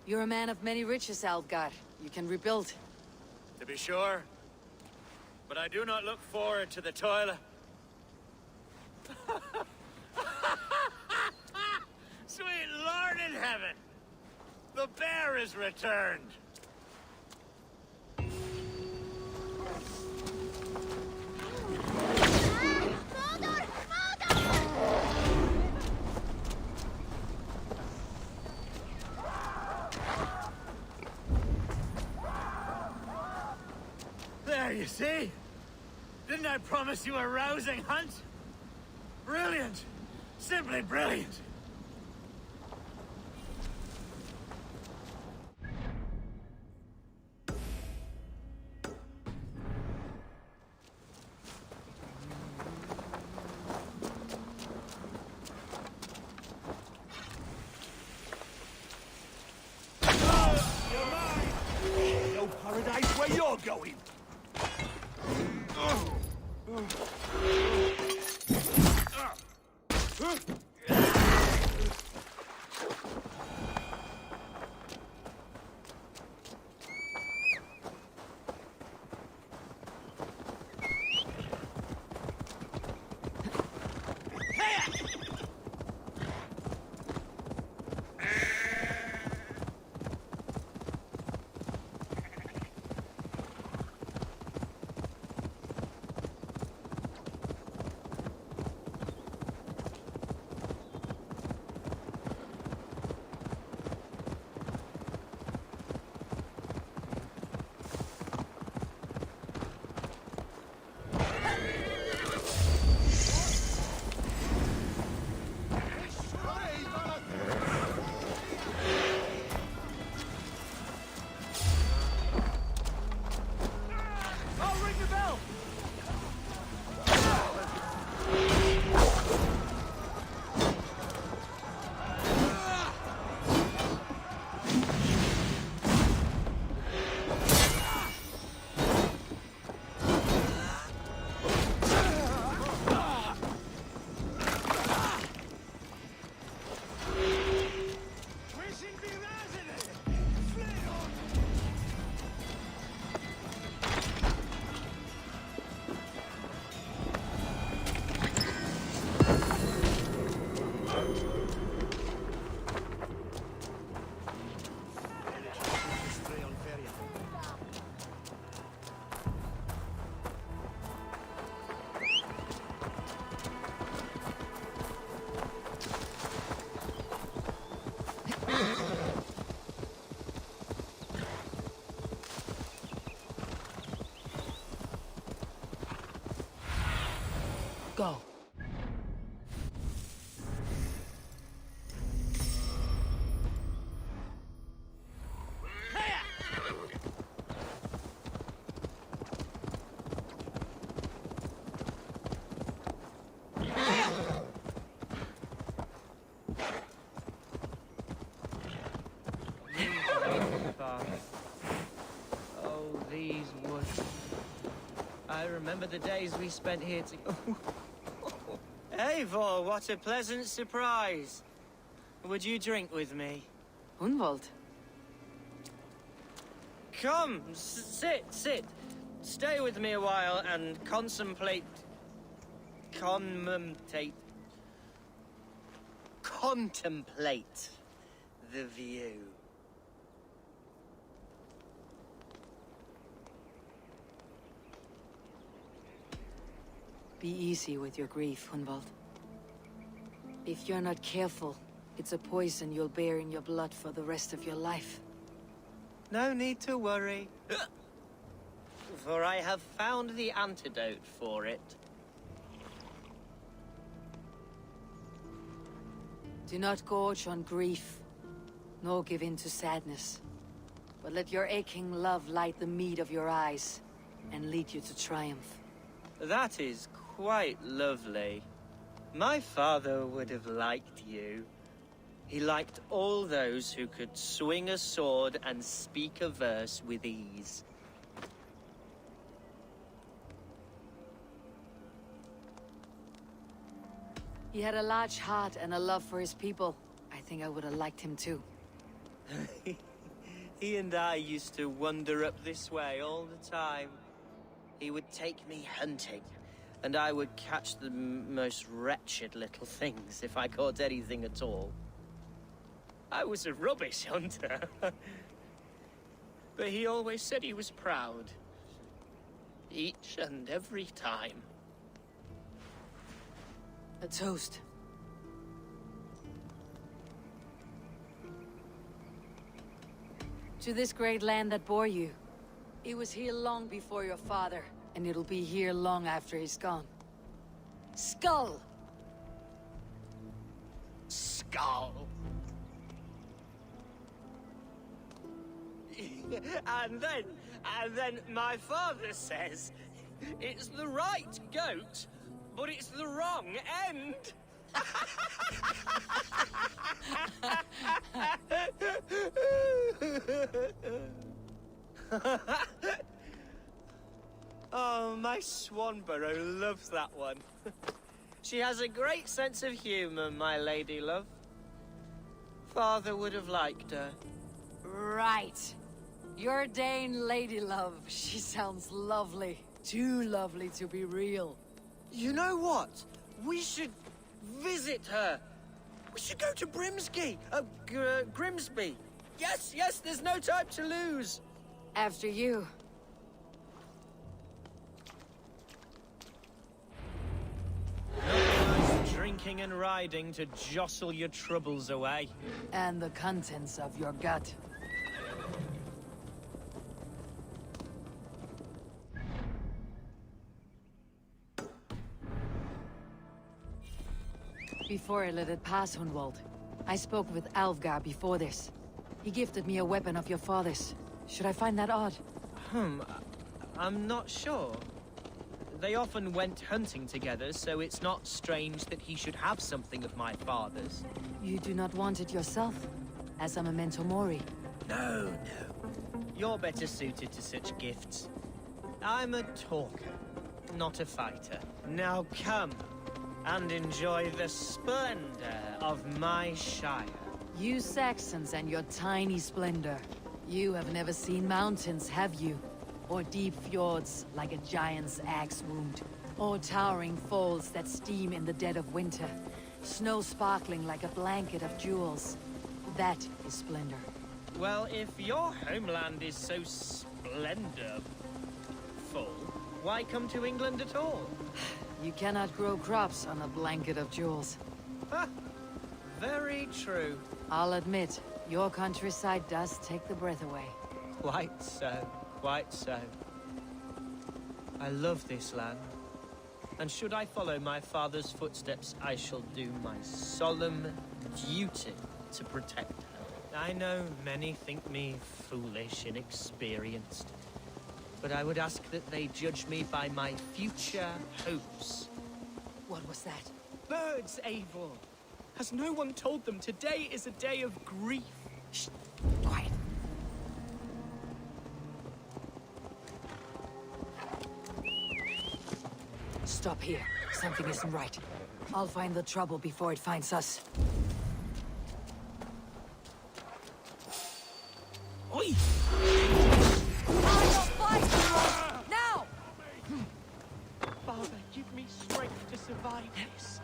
You're a man of many riches, Algar. You can rebuild. To be sure. But I do not look forward to the toil. Sweet Lord in heaven! The bear is returned! you see? Didn't I promise you a rousing hunt? Brilliant! Simply brilliant! No paradise where you're going! Go. Oh, these woods. I remember the days we spent here together. Eivor, what a pleasant surprise. Would you drink with me? Hunwald. Come, sit. Stay with me a while and contemplate the view. Be easy with your grief, Hunwald. If you're not careful, it's a poison you'll bear in your blood for the rest of your life. No need to worry. For I have found the antidote for it. Do not gorge on grief, nor give in to sadness. But let your aching love light the mead of your eyes, and lead you to triumph. That is quite lovely. My father would have liked you. He liked all those who could swing a sword and speak a verse with ease. He had a large heart and a love for his people. I think I would have liked him too. He and I used to wander up this way all the time. He would take me hunting, and I would catch the most wretched little things if I caught anything at all. I was a rubbish hunter. But he always said he was proud. Each and every time. A toast. To this great land that bore you, It was here long before your father, and it'll be here long after he's gone. Skull! Skull. and then my father says, it's the right goat, but it's the wrong end. Oh, my Swanborough loves that one. She has a great sense of humor, my lady love. Father would have liked her. Right. Your Dane lady love. She sounds lovely. Too lovely to be real. You know what? We should visit her. We should go to Grimsby. Yes, there's no time to lose. After you. Nothing like drinking and riding to jostle your troubles away. And the contents of your gut. Before I let it pass, Hunwald, I spoke with Alfgar before this. He gifted me a weapon of your father's. Should I find that odd? I'm not sure. They often went hunting together, so it's not strange that he should have something of my father's. You do not want it yourself? As a memento mori? No. You're better suited to such gifts. I'm a talker, not a fighter. Now come and enjoy the splendor of my shire. You Saxons and your tiny splendor. You have never seen mountains, have you? Or deep fjords like a giant's axe wound. Or towering falls that steam in the dead of winter. Snow sparkling like a blanket of jewels. That is splendor. Well, if your homeland is so splendorful, why come to England at all? You cannot grow crops on a blanket of jewels. Very true. I'll admit, your countryside does take the breath away. Quite so, quite so. I love this land. And should I follow my father's footsteps, I shall do my solemn duty to protect her. I know many think me foolish, inexperienced. But I would ask that they judge me by my future hopes. What was that? Birds, Eivor! Has no one told them today is a day of grief? Shh! Quiet! Stop here. Something isn't right. I'll find the trouble before it finds us. Oi! Now! Father, give me strength to survive this.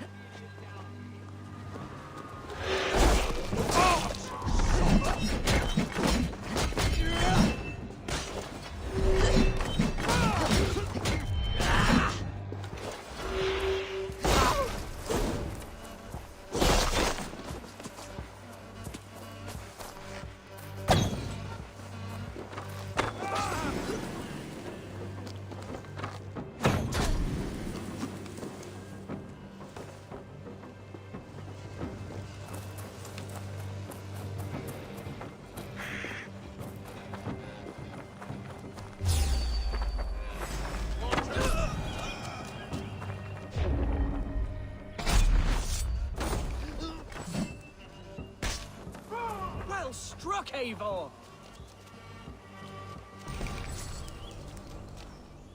Well struck, Eivor!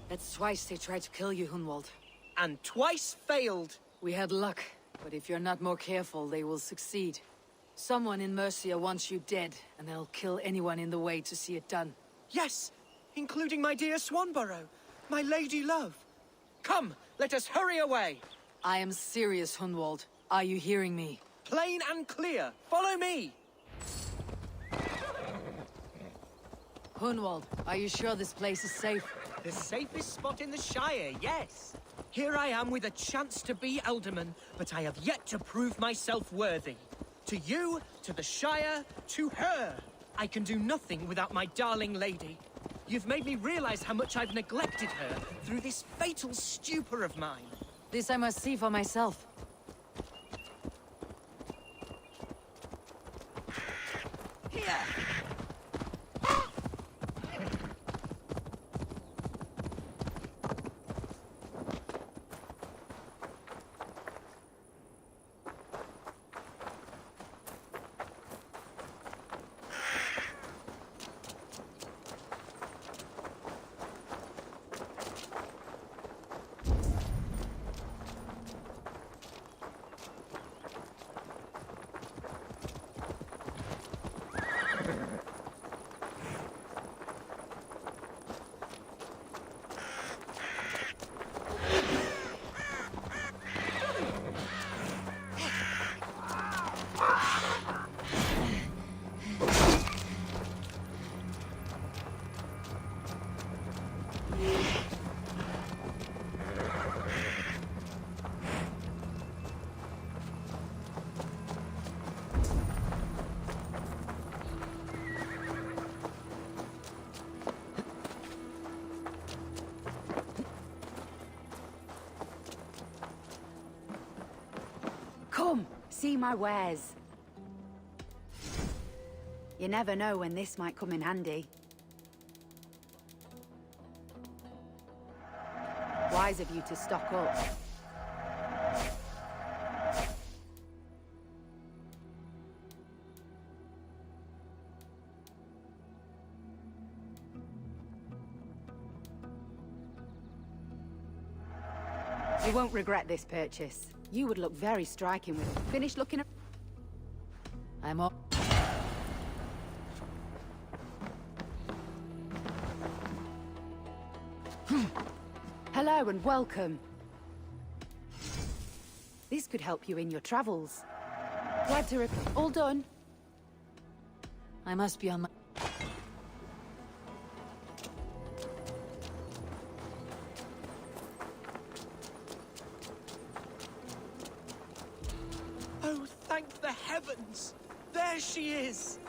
That's twice they tried to kill you, Hunwald. And twice failed. We had luck, but if you're not more careful, they will succeed. Someone in Mercia wants you dead, and they'll kill anyone in the way to see it done. Yes, including my dear Swanborough, my lady love. Come, let us hurry away. I am serious, Hunwald. Are you hearing me? Plain and clear. Follow me. Hunwald, are you sure this place is safe? The safest spot in the Shire, yes. Here I am with a chance to be Alderman, but I have yet to prove myself worthy. To you, to the Shire, to her. I can do nothing without my darling lady. You've made me realize how much I've neglected her through this fatal stupor of mine. This I must see for myself. Here! Come, see my wares. You never know when this might come in handy. Wise of you to stock up. You won't regret this purchase. You would look very striking with it. Finish looking at... I'm up. Hello and welcome. This could help you in your travels. Glad to all done. I must be on my... Oh, thank the heavens! There she is!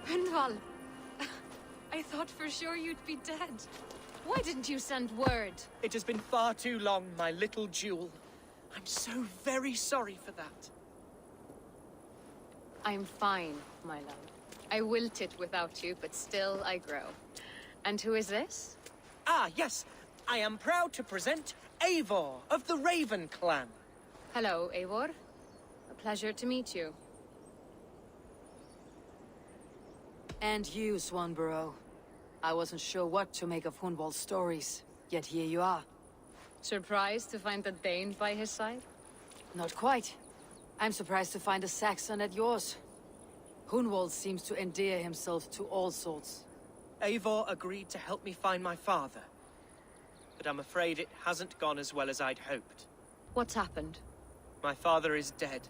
Hunwald, I thought for sure you'd be dead. Why didn't you send word? It has been far too long, my little jewel. I'm so very sorry for that. I'm fine, my love. I wilted without you, but still I grow. And who is this? Ah, yes. I am proud to present Eivor of the Raven clan. Hello, Eivor. A pleasure to meet you. And you, Swanborough. I wasn't sure what to make of Hunwald's stories, yet here you are. Surprised to find a Dane by his side? Not quite. I'm surprised to find a Saxon at yours. Hunwald seems to endear himself to all sorts. Eivor agreed to help me find my father. But I'm afraid it hasn't gone as well as I'd hoped. What's happened? My father is dead.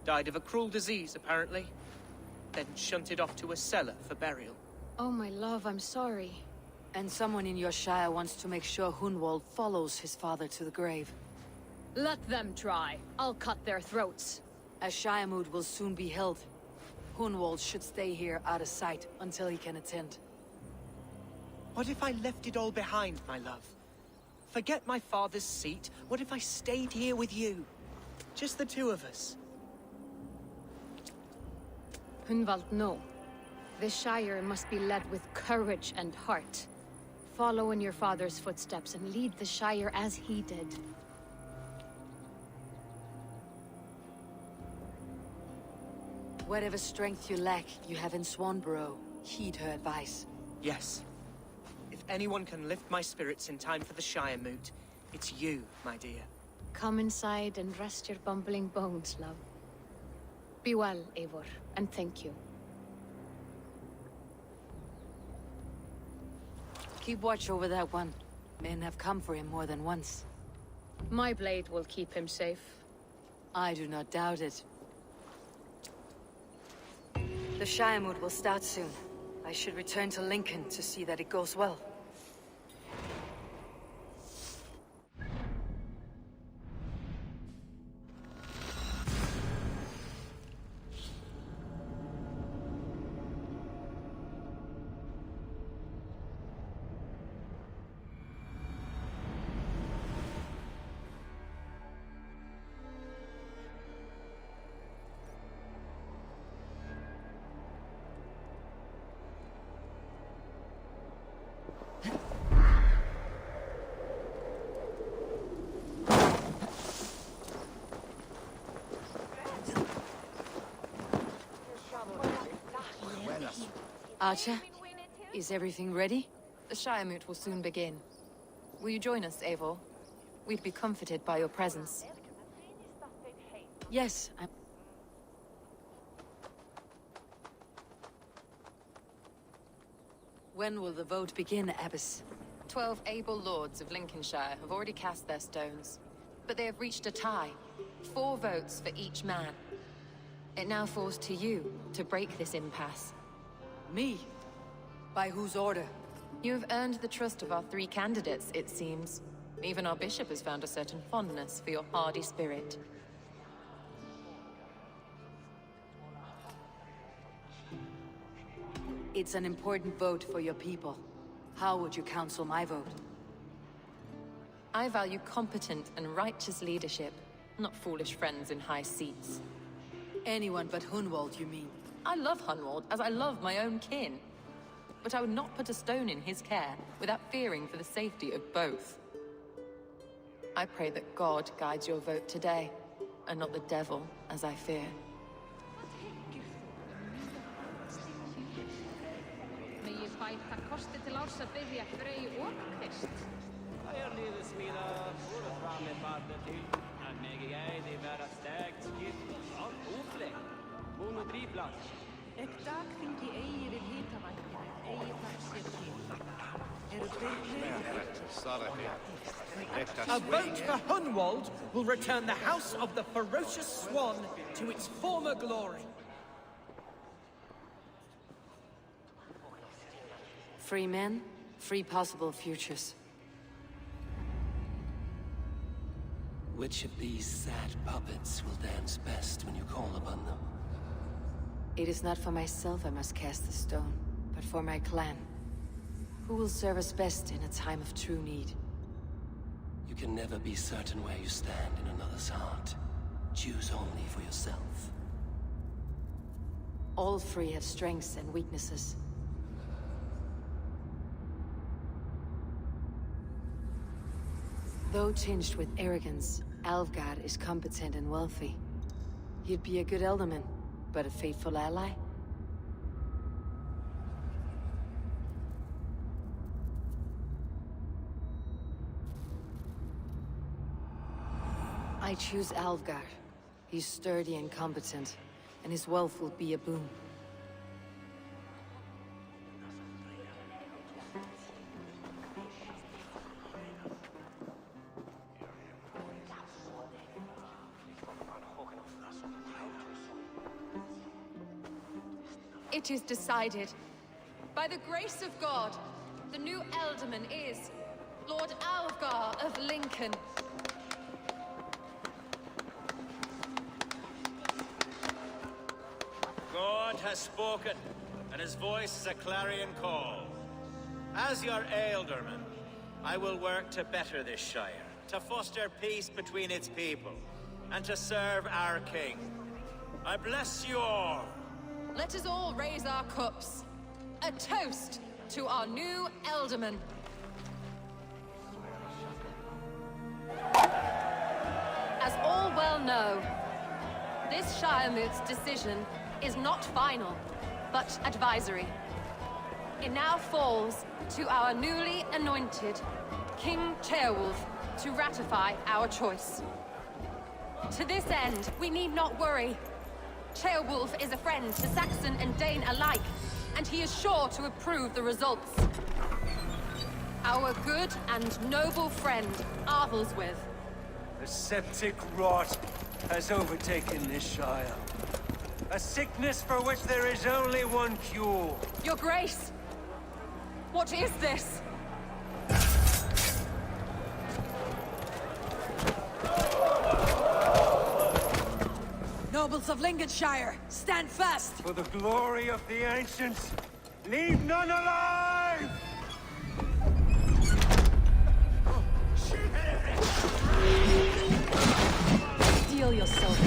Died of a cruel disease, apparently. Then shunted off to a cellar for burial. Oh, my love, I'm sorry. And someone in your shire wants to make sure Hunwald follows his father to the grave. Let them try. I'll cut their throats. A shire moot will soon be held. Hunwald should stay here out of sight until he can attend. What if I left it all behind, my love? Forget my father's seat. What if I stayed here with you? Just the two of us. Hunwald, no. This Shire must be led with courage and heart. Follow in your father's footsteps and lead the Shire as he did. Whatever strength you lack, you have in Swanborough. Heed her advice. Yes. If anyone can lift my spirits in time for the Shire moot, it's you, my dear. Come inside and rest your bumbling bones, love. Be well, Eivor, and thank you. Keep watch over that one. Men have come for him more than once. My blade will keep him safe. I do not doubt it. The Shire mood will start soon. I should return to Lincoln to see that it goes well. Archer, is everything ready? The Shire moot will soon begin. Will you join us, Eivor? We'd be comforted by your presence. Yes, I'm... When will the vote begin, Abbess? 12 able lords of Lincolnshire have already cast their stones, but they have reached a tie. 4 votes for each man. It now falls to you to break this impasse. Me? By whose order? You have earned the trust of our 3 candidates, it seems. Even our bishop has found a certain fondness for your hardy spirit. It's an important vote for your people. How would you counsel my vote? I value competent and righteous leadership, not foolish friends in high seats. Anyone but Hunwald, you mean? I love Hunwald as I love my own kin. But I would not put a stone in his care without fearing for the safety of both. I pray that God guides your vote today, and not the devil, as I fear. A vote for Hunwald will return the House of the Ferocious Swan to its former glory. Free men, free possible futures. Which of these sad puppets will dance best when you call upon them? It is not for myself I must cast the stone, but for my clan. Who will serve us best in a time of true need? You can never be certain where you stand in another's heart. Choose only for yourself. All 3 have strengths and weaknesses. Though tinged with arrogance, Alvgard is competent and wealthy. He'd be a good alderman, but a faithful ally? I choose Alvgard. He's sturdy and competent, and his wealth will be a boon. It is decided. By the grace of God, the new Alderman is Lord Alvgar of Lincoln. God has spoken, and his voice is a clarion call. As your Alderman, I will work to better this Shire, to foster peace between its people, and to serve our king. I bless you all. Let us all raise our cups. A toast to our new Alderman. As all well know, this Shire moot's decision is not final, but advisory. It now falls to our newly anointed King Ceolwulf to ratify our choice. To this end, we need not worry. Ceolwulf is a friend to Saxon and Dane alike, and he is sure to approve the results. Our good and noble friend, Arthelswith. The septic rot has overtaken this Shire. A sickness for which there is only one cure. Your Grace! What is this? Nobles of Lincolnshire, stand fast! For the glory of the ancients, leave none alive! Steel yourself.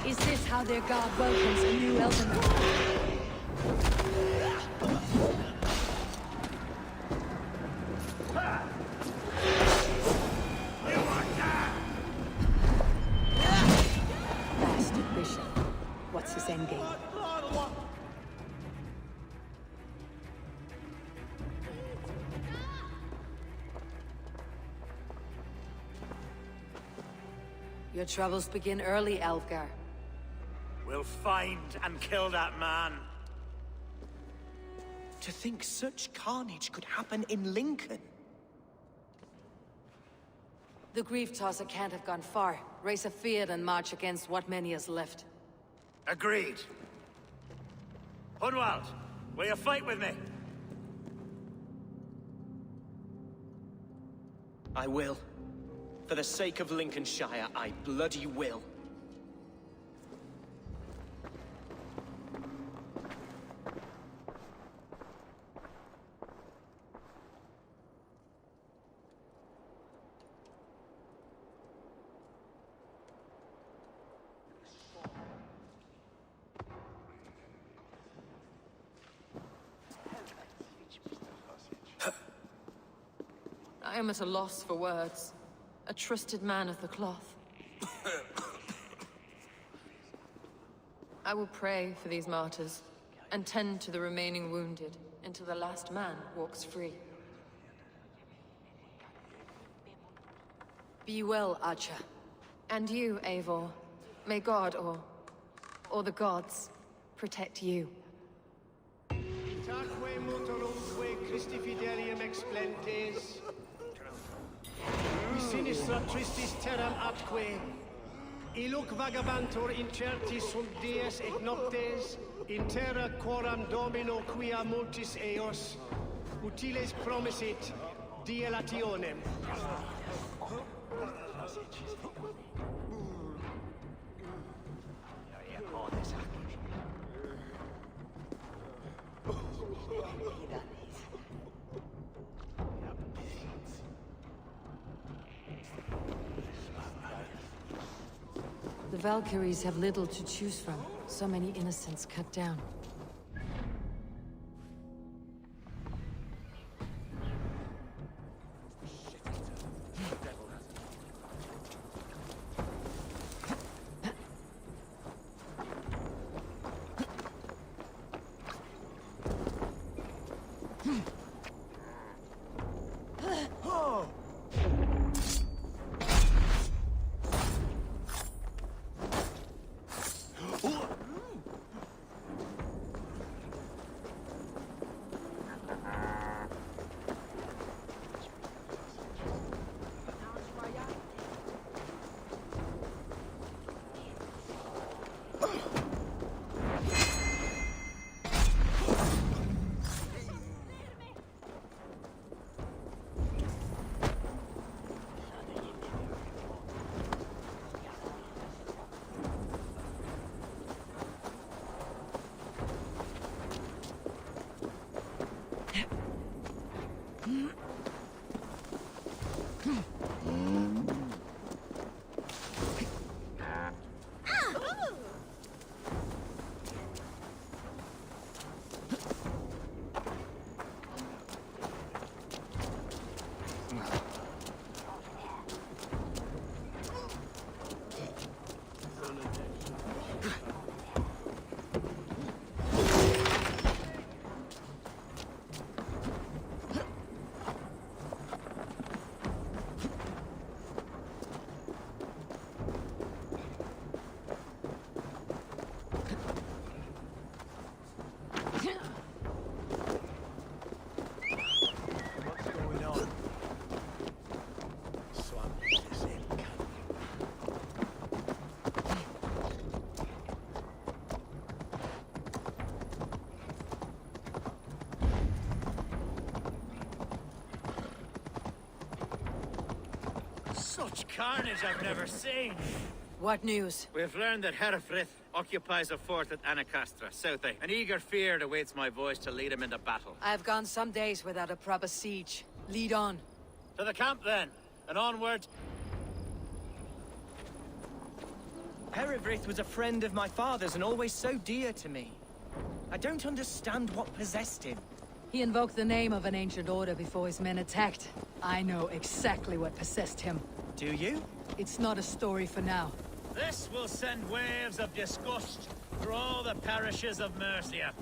Is this how their god welcomes a new element? Master Bishop, what's his endgame? Your troubles begin early, Elfgar. We'll find and kill that man. To think such carnage could happen in Lincoln. The Grief Tosser can't have gone far. Raise a field and march against what many is left. Agreed. Hunwald, will you fight with me? I will. For the sake of Lincolnshire, I bloody will. I am at a loss for words. A trusted man of the cloth. I will pray for these martyrs, and tend to the remaining wounded, until the last man walks free. Be well, Archer. And you, Eivor. May God, or the gods, protect you. Taque motorumque Christi fidelium explentes. Sinistra tristis terram atque. Iluc vagabantur incertis sunt dies et noctes, in terra quoram Domino quia multis eos, utiles promisit dilationem. The Valkyries have little to choose from. So many innocents cut down. Such carnage I've never seen. What news? We've learned that Herefrith occupies a fort at Anacastra, Southey. An eager fear awaits my voice to lead him into battle. I have gone some days without a proper siege. Lead on. To the camp, then, and onward. Herefrith was a friend of my father's and always so dear to me. I don't understand what possessed him. He invoked the name of an ancient order before his men attacked. I know exactly what possessed him. Do you? It's not a story for now. This will send waves of disgust through all the parishes of Mercia.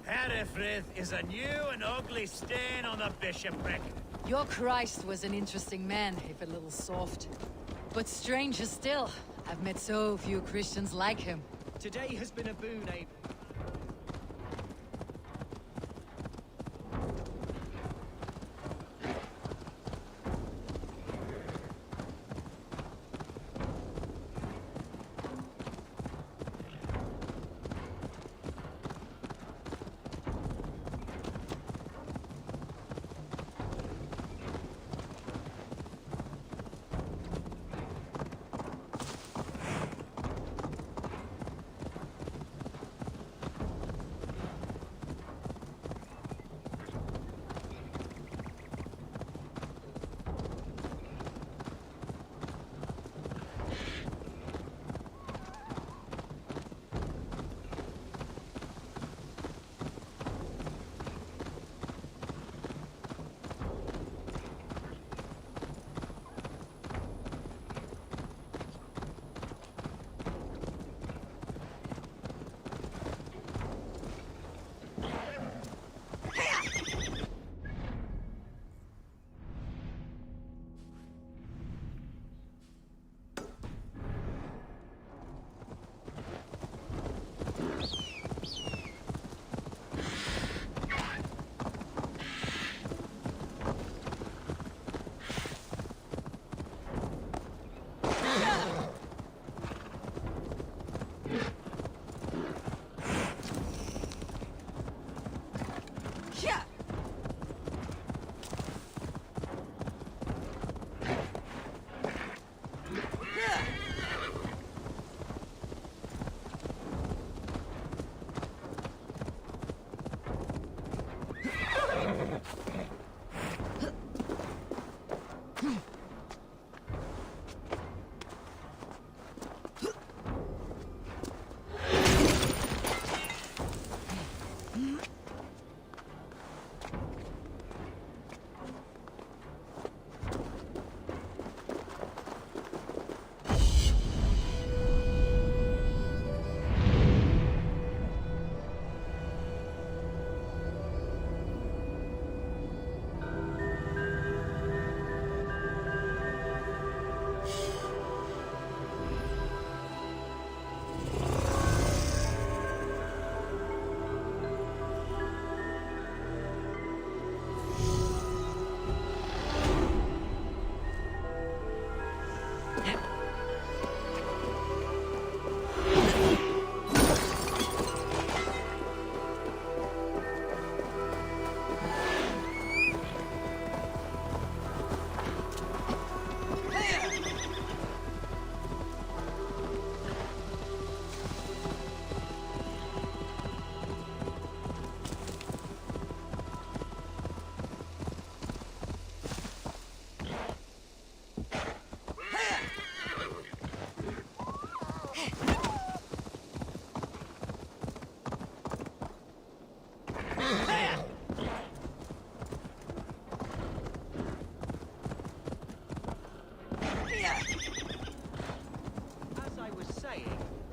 Herefrith is a new and ugly stain on the bishopric. Your Christ was an interesting man, if a little soft. But stranger still, I've met so few Christians like him. Today has been a boon, Abe.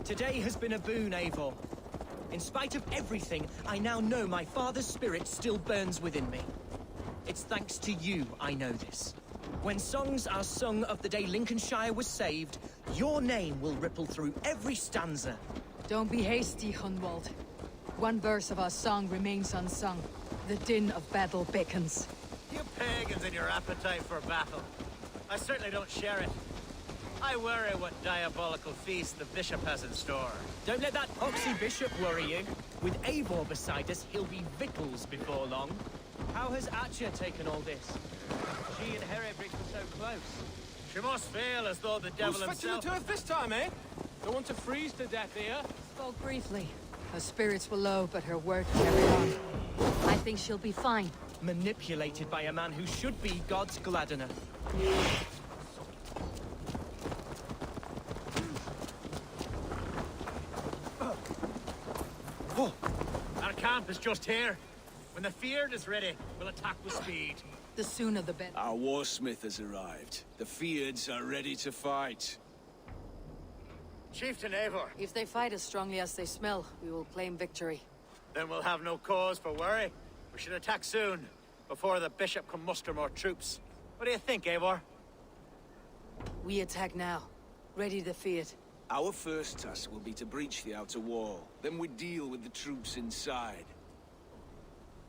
Today has been a boon, Eivor. In spite of everything, I now know my father's spirit still burns within me. It's thanks to you I know this. When songs are sung of the day Lincolnshire was saved, your name will ripple through every stanza. Don't be hasty, Hunwald. One verse of our song remains unsung. The din of battle beckons. You pagans and your appetite for battle. I certainly don't share it. I worry what diabolical feast the bishop has in store. Don't let that poxy bishop worry you. With Eivor beside us, he'll be victuals before long. How has Atcha taken all this? She and Herefrith were so close. She must feel as though the devil Who's fetching himself... the turf this time, eh? Don't want to freeze to death here. Spoke briefly. Her spirits were low, but her word carried on. I think she'll be fine. Manipulated by a man who should be God's Gladdener. Our camp is just here. When the Feared is ready, we'll attack with speed. The sooner the better. Our warsmith has arrived. The Feards are ready to fight. Chieftain Eivor. If they fight as strongly as they smell, we will claim victory. Then we'll have no cause for worry. We should attack soon, before the bishop can muster more troops. What do you think, Eivor? We attack now. Ready the Fiat. Our first task will be to breach the outer wall. Then we deal with the troops inside.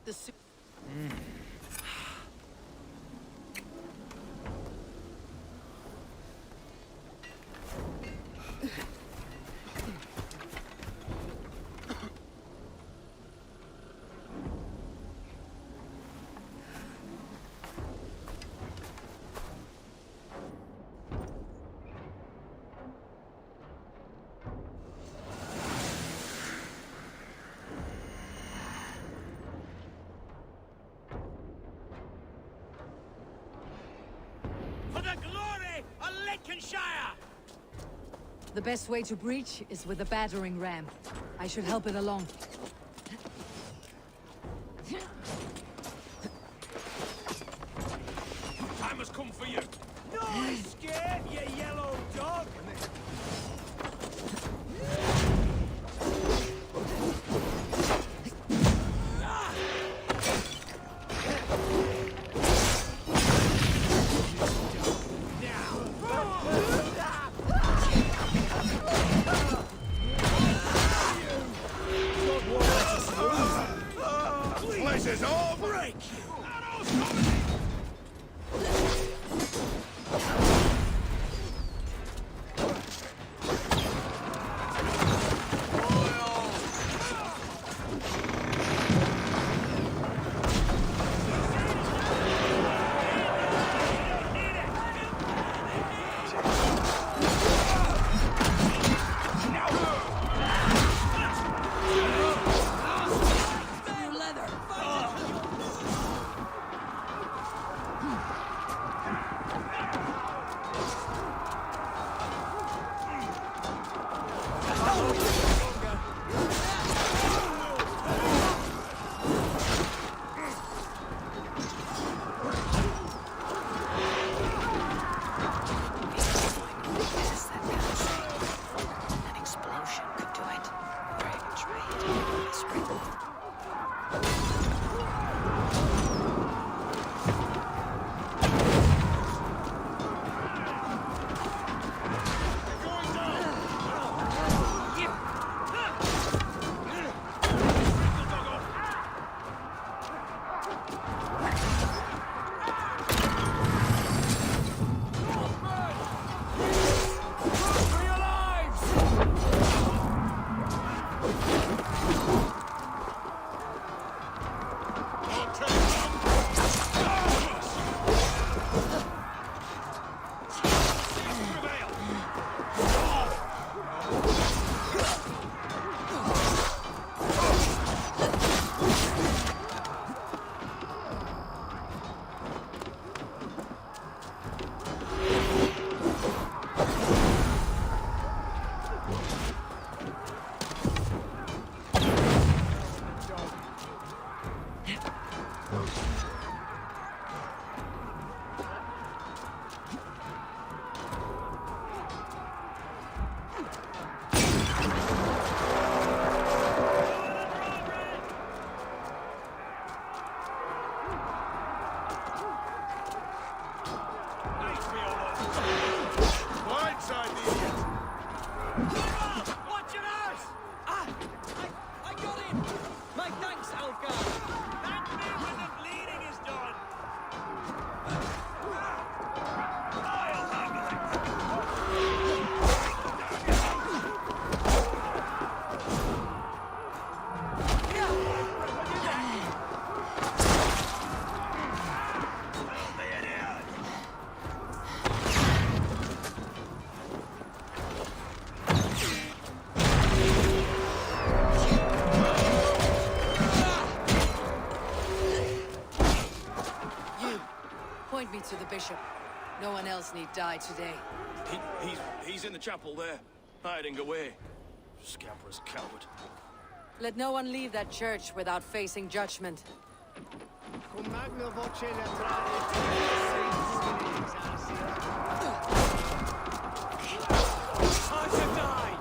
The For the glory of Lincolnshire! The best way to breach is with a battering ram. I should help it along. Time has come for you. No escape, you yellow dog! Places all break. to the bishop. No one else need die today. He's in the chapel there, hiding away. Scamperous coward. Let no one leave that church without facing judgment. Cum magna voce latrare Time to die!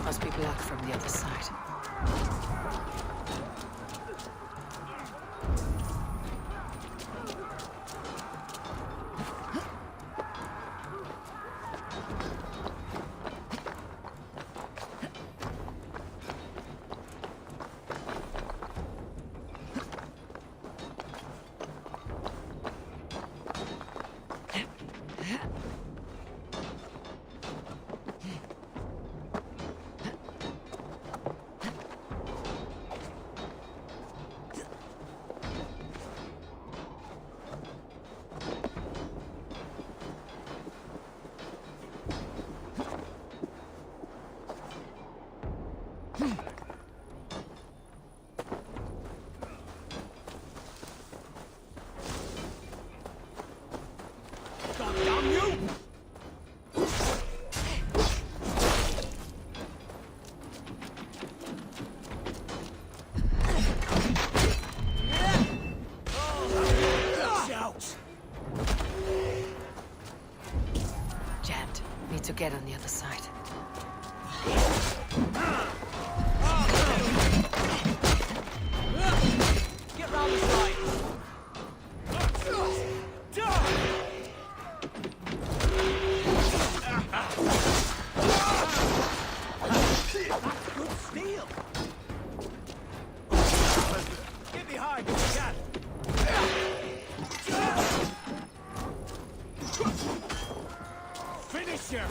Must be blocked from the other side. Jammed. Need to get on the other side. Get round the side! Good steel! Get behind if you can! Finish him!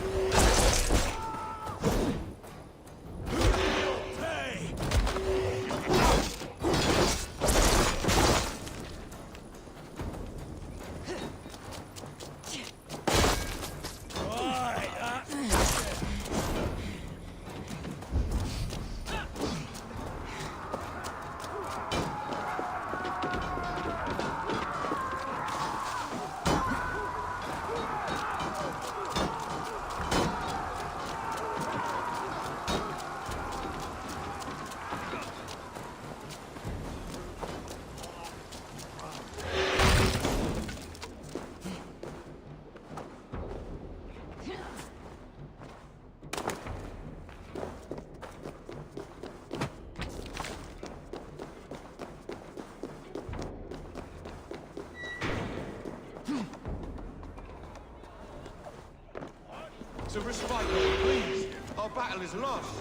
To respite, please. Our battle is lost.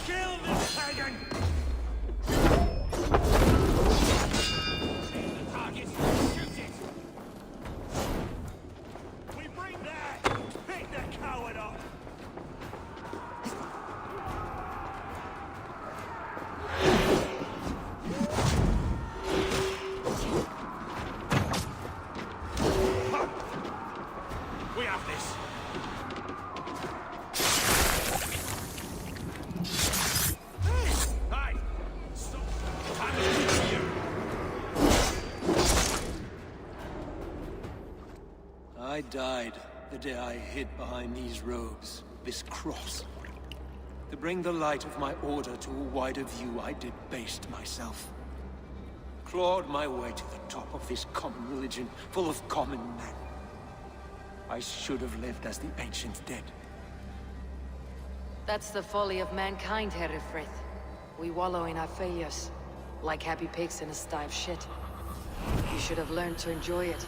Kill this pagan! See the target, shoot it! We bring that! Pick the coward up! We have this! Hey! Stop! Time to kill you! I died the day I hid behind these robes, this cross. To bring the light of my order to a wider view, I debased myself. Clawed my way to the top of this common religion, full of common men. I should have lived as the ancients did. That's the folly of mankind, Herefrith. We wallow in our failures, like happy pigs in a sty of shit. You should have learned to enjoy it.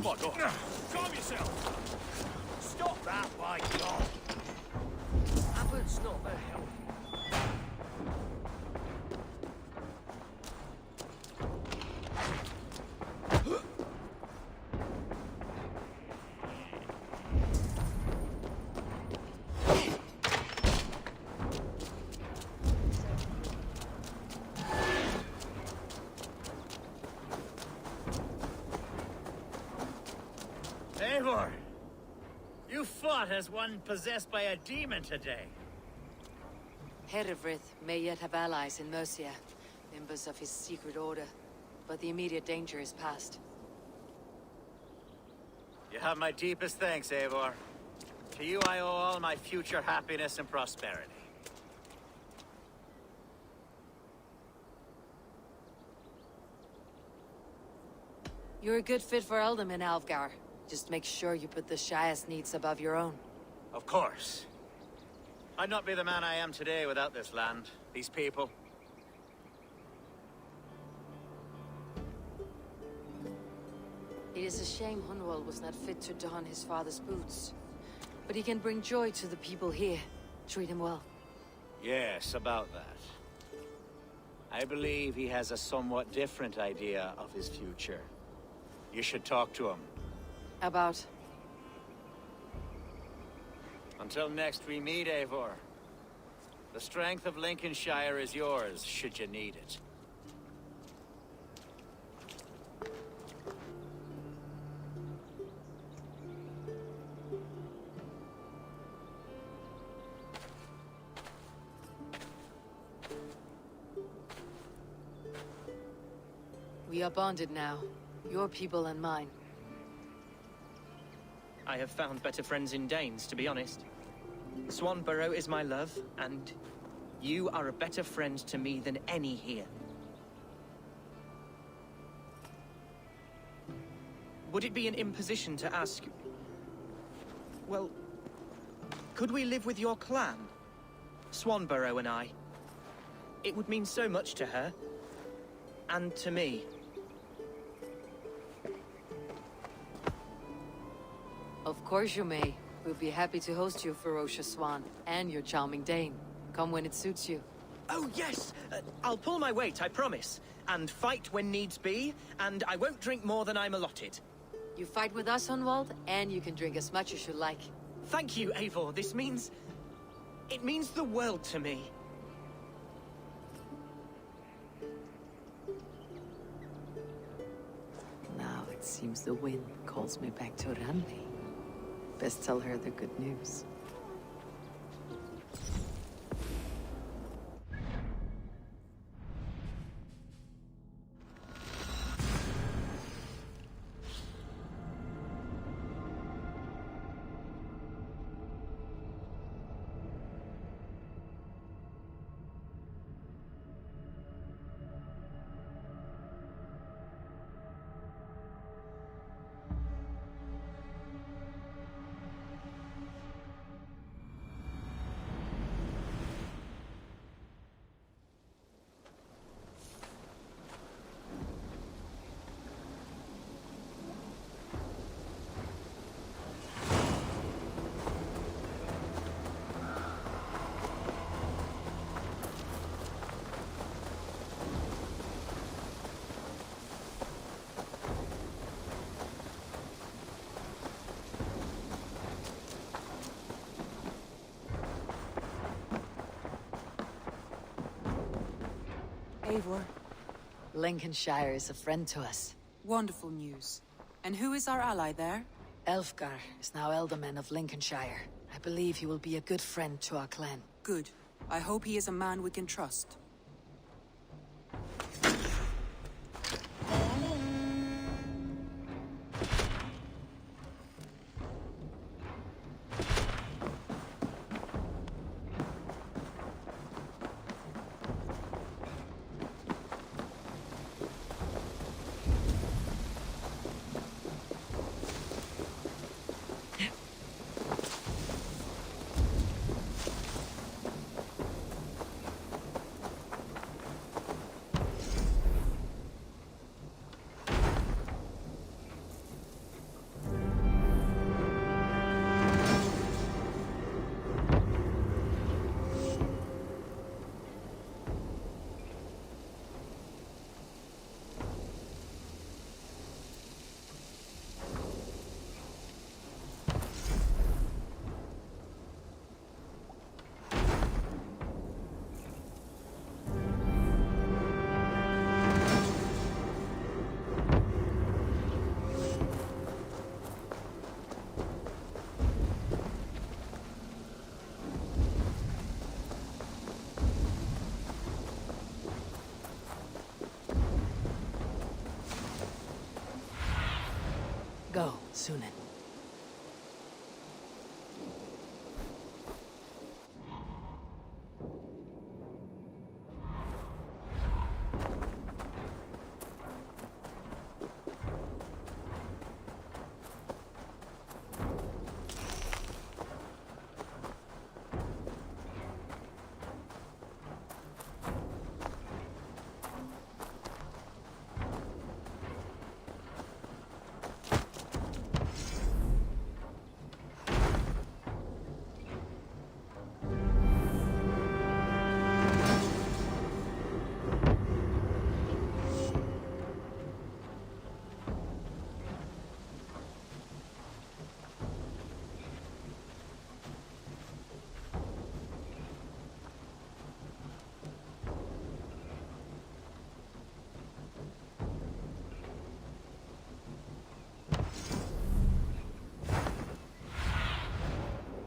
Come on, go. Calm yourself. Stop that, by God. Abbott's not very helpful. Eivor! You fought as one possessed by a demon today. Herewrith may yet have allies in Mercia, members of his secret order, but the immediate danger is past. You have my deepest thanks, Eivor. To you I owe all my future happiness and prosperity. You're a good fit for Ealdom in Alfgar. Just make sure you put the Shire's needs above your own. Of course. I'd not be the man I am today without this land, these people. It is a shame Hunwald was not fit to don his father's boots. But he can bring joy to the people here. Treat him well. Yes, about that. I believe he has a somewhat different idea of his future. You should talk to him. About? Until next we meet, Eivor. The strength of Lincolnshire is yours, should you need it. We are bonded now. Your people and mine. I have found better friends in Danes, to be honest. Swanborough is my love, and you are a better friend to me than any here. Would it be an imposition to ask... Well, could we live with your clan? Swanborough and I. It would mean so much to her. And to me. Of course you may. We'll be happy to host you, Ferocious Swan, and your charming Dane. Come when it suits you. Oh, yes! I'll pull my weight, I promise. And fight when needs be, and I won't drink more than I'm allotted. You fight with us, Hunwald, and you can drink as much as you like. Thank you, Eivor. This means... it means the world to me. Now it seems the wind calls me back to Randi. Best tell her the good news. Eivor. Lincolnshire is a friend to us. Wonderful news. And who is our ally there? Elfgar is now Ealdorman of Lincolnshire. I believe he will be a good friend to our clan. Good. I hope he is a man we can trust. Sunan.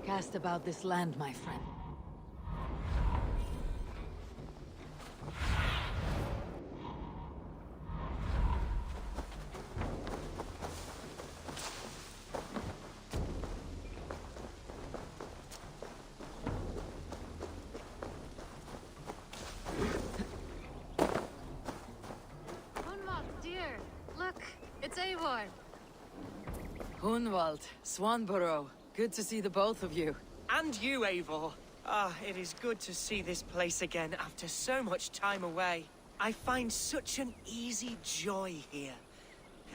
Cast about this land, my friend. Hunwald, dear, look, it's Eivor. Hunwald, Swanborough. Good to see the both of you. And you, Eivor. Ah, it is good to see this place again after so much time away. I find such an easy joy here.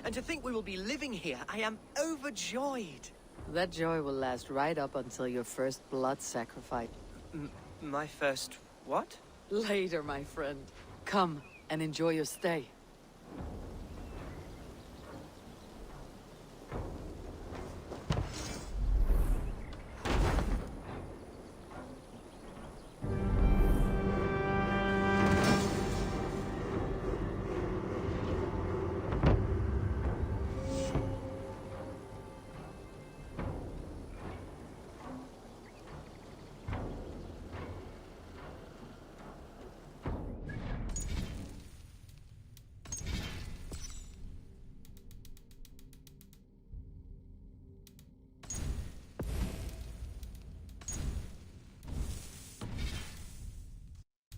And to think we will be living here, I am overjoyed. That joy will last right up until your first blood sacrifice. My first what? Later, my friend. Come and enjoy your stay.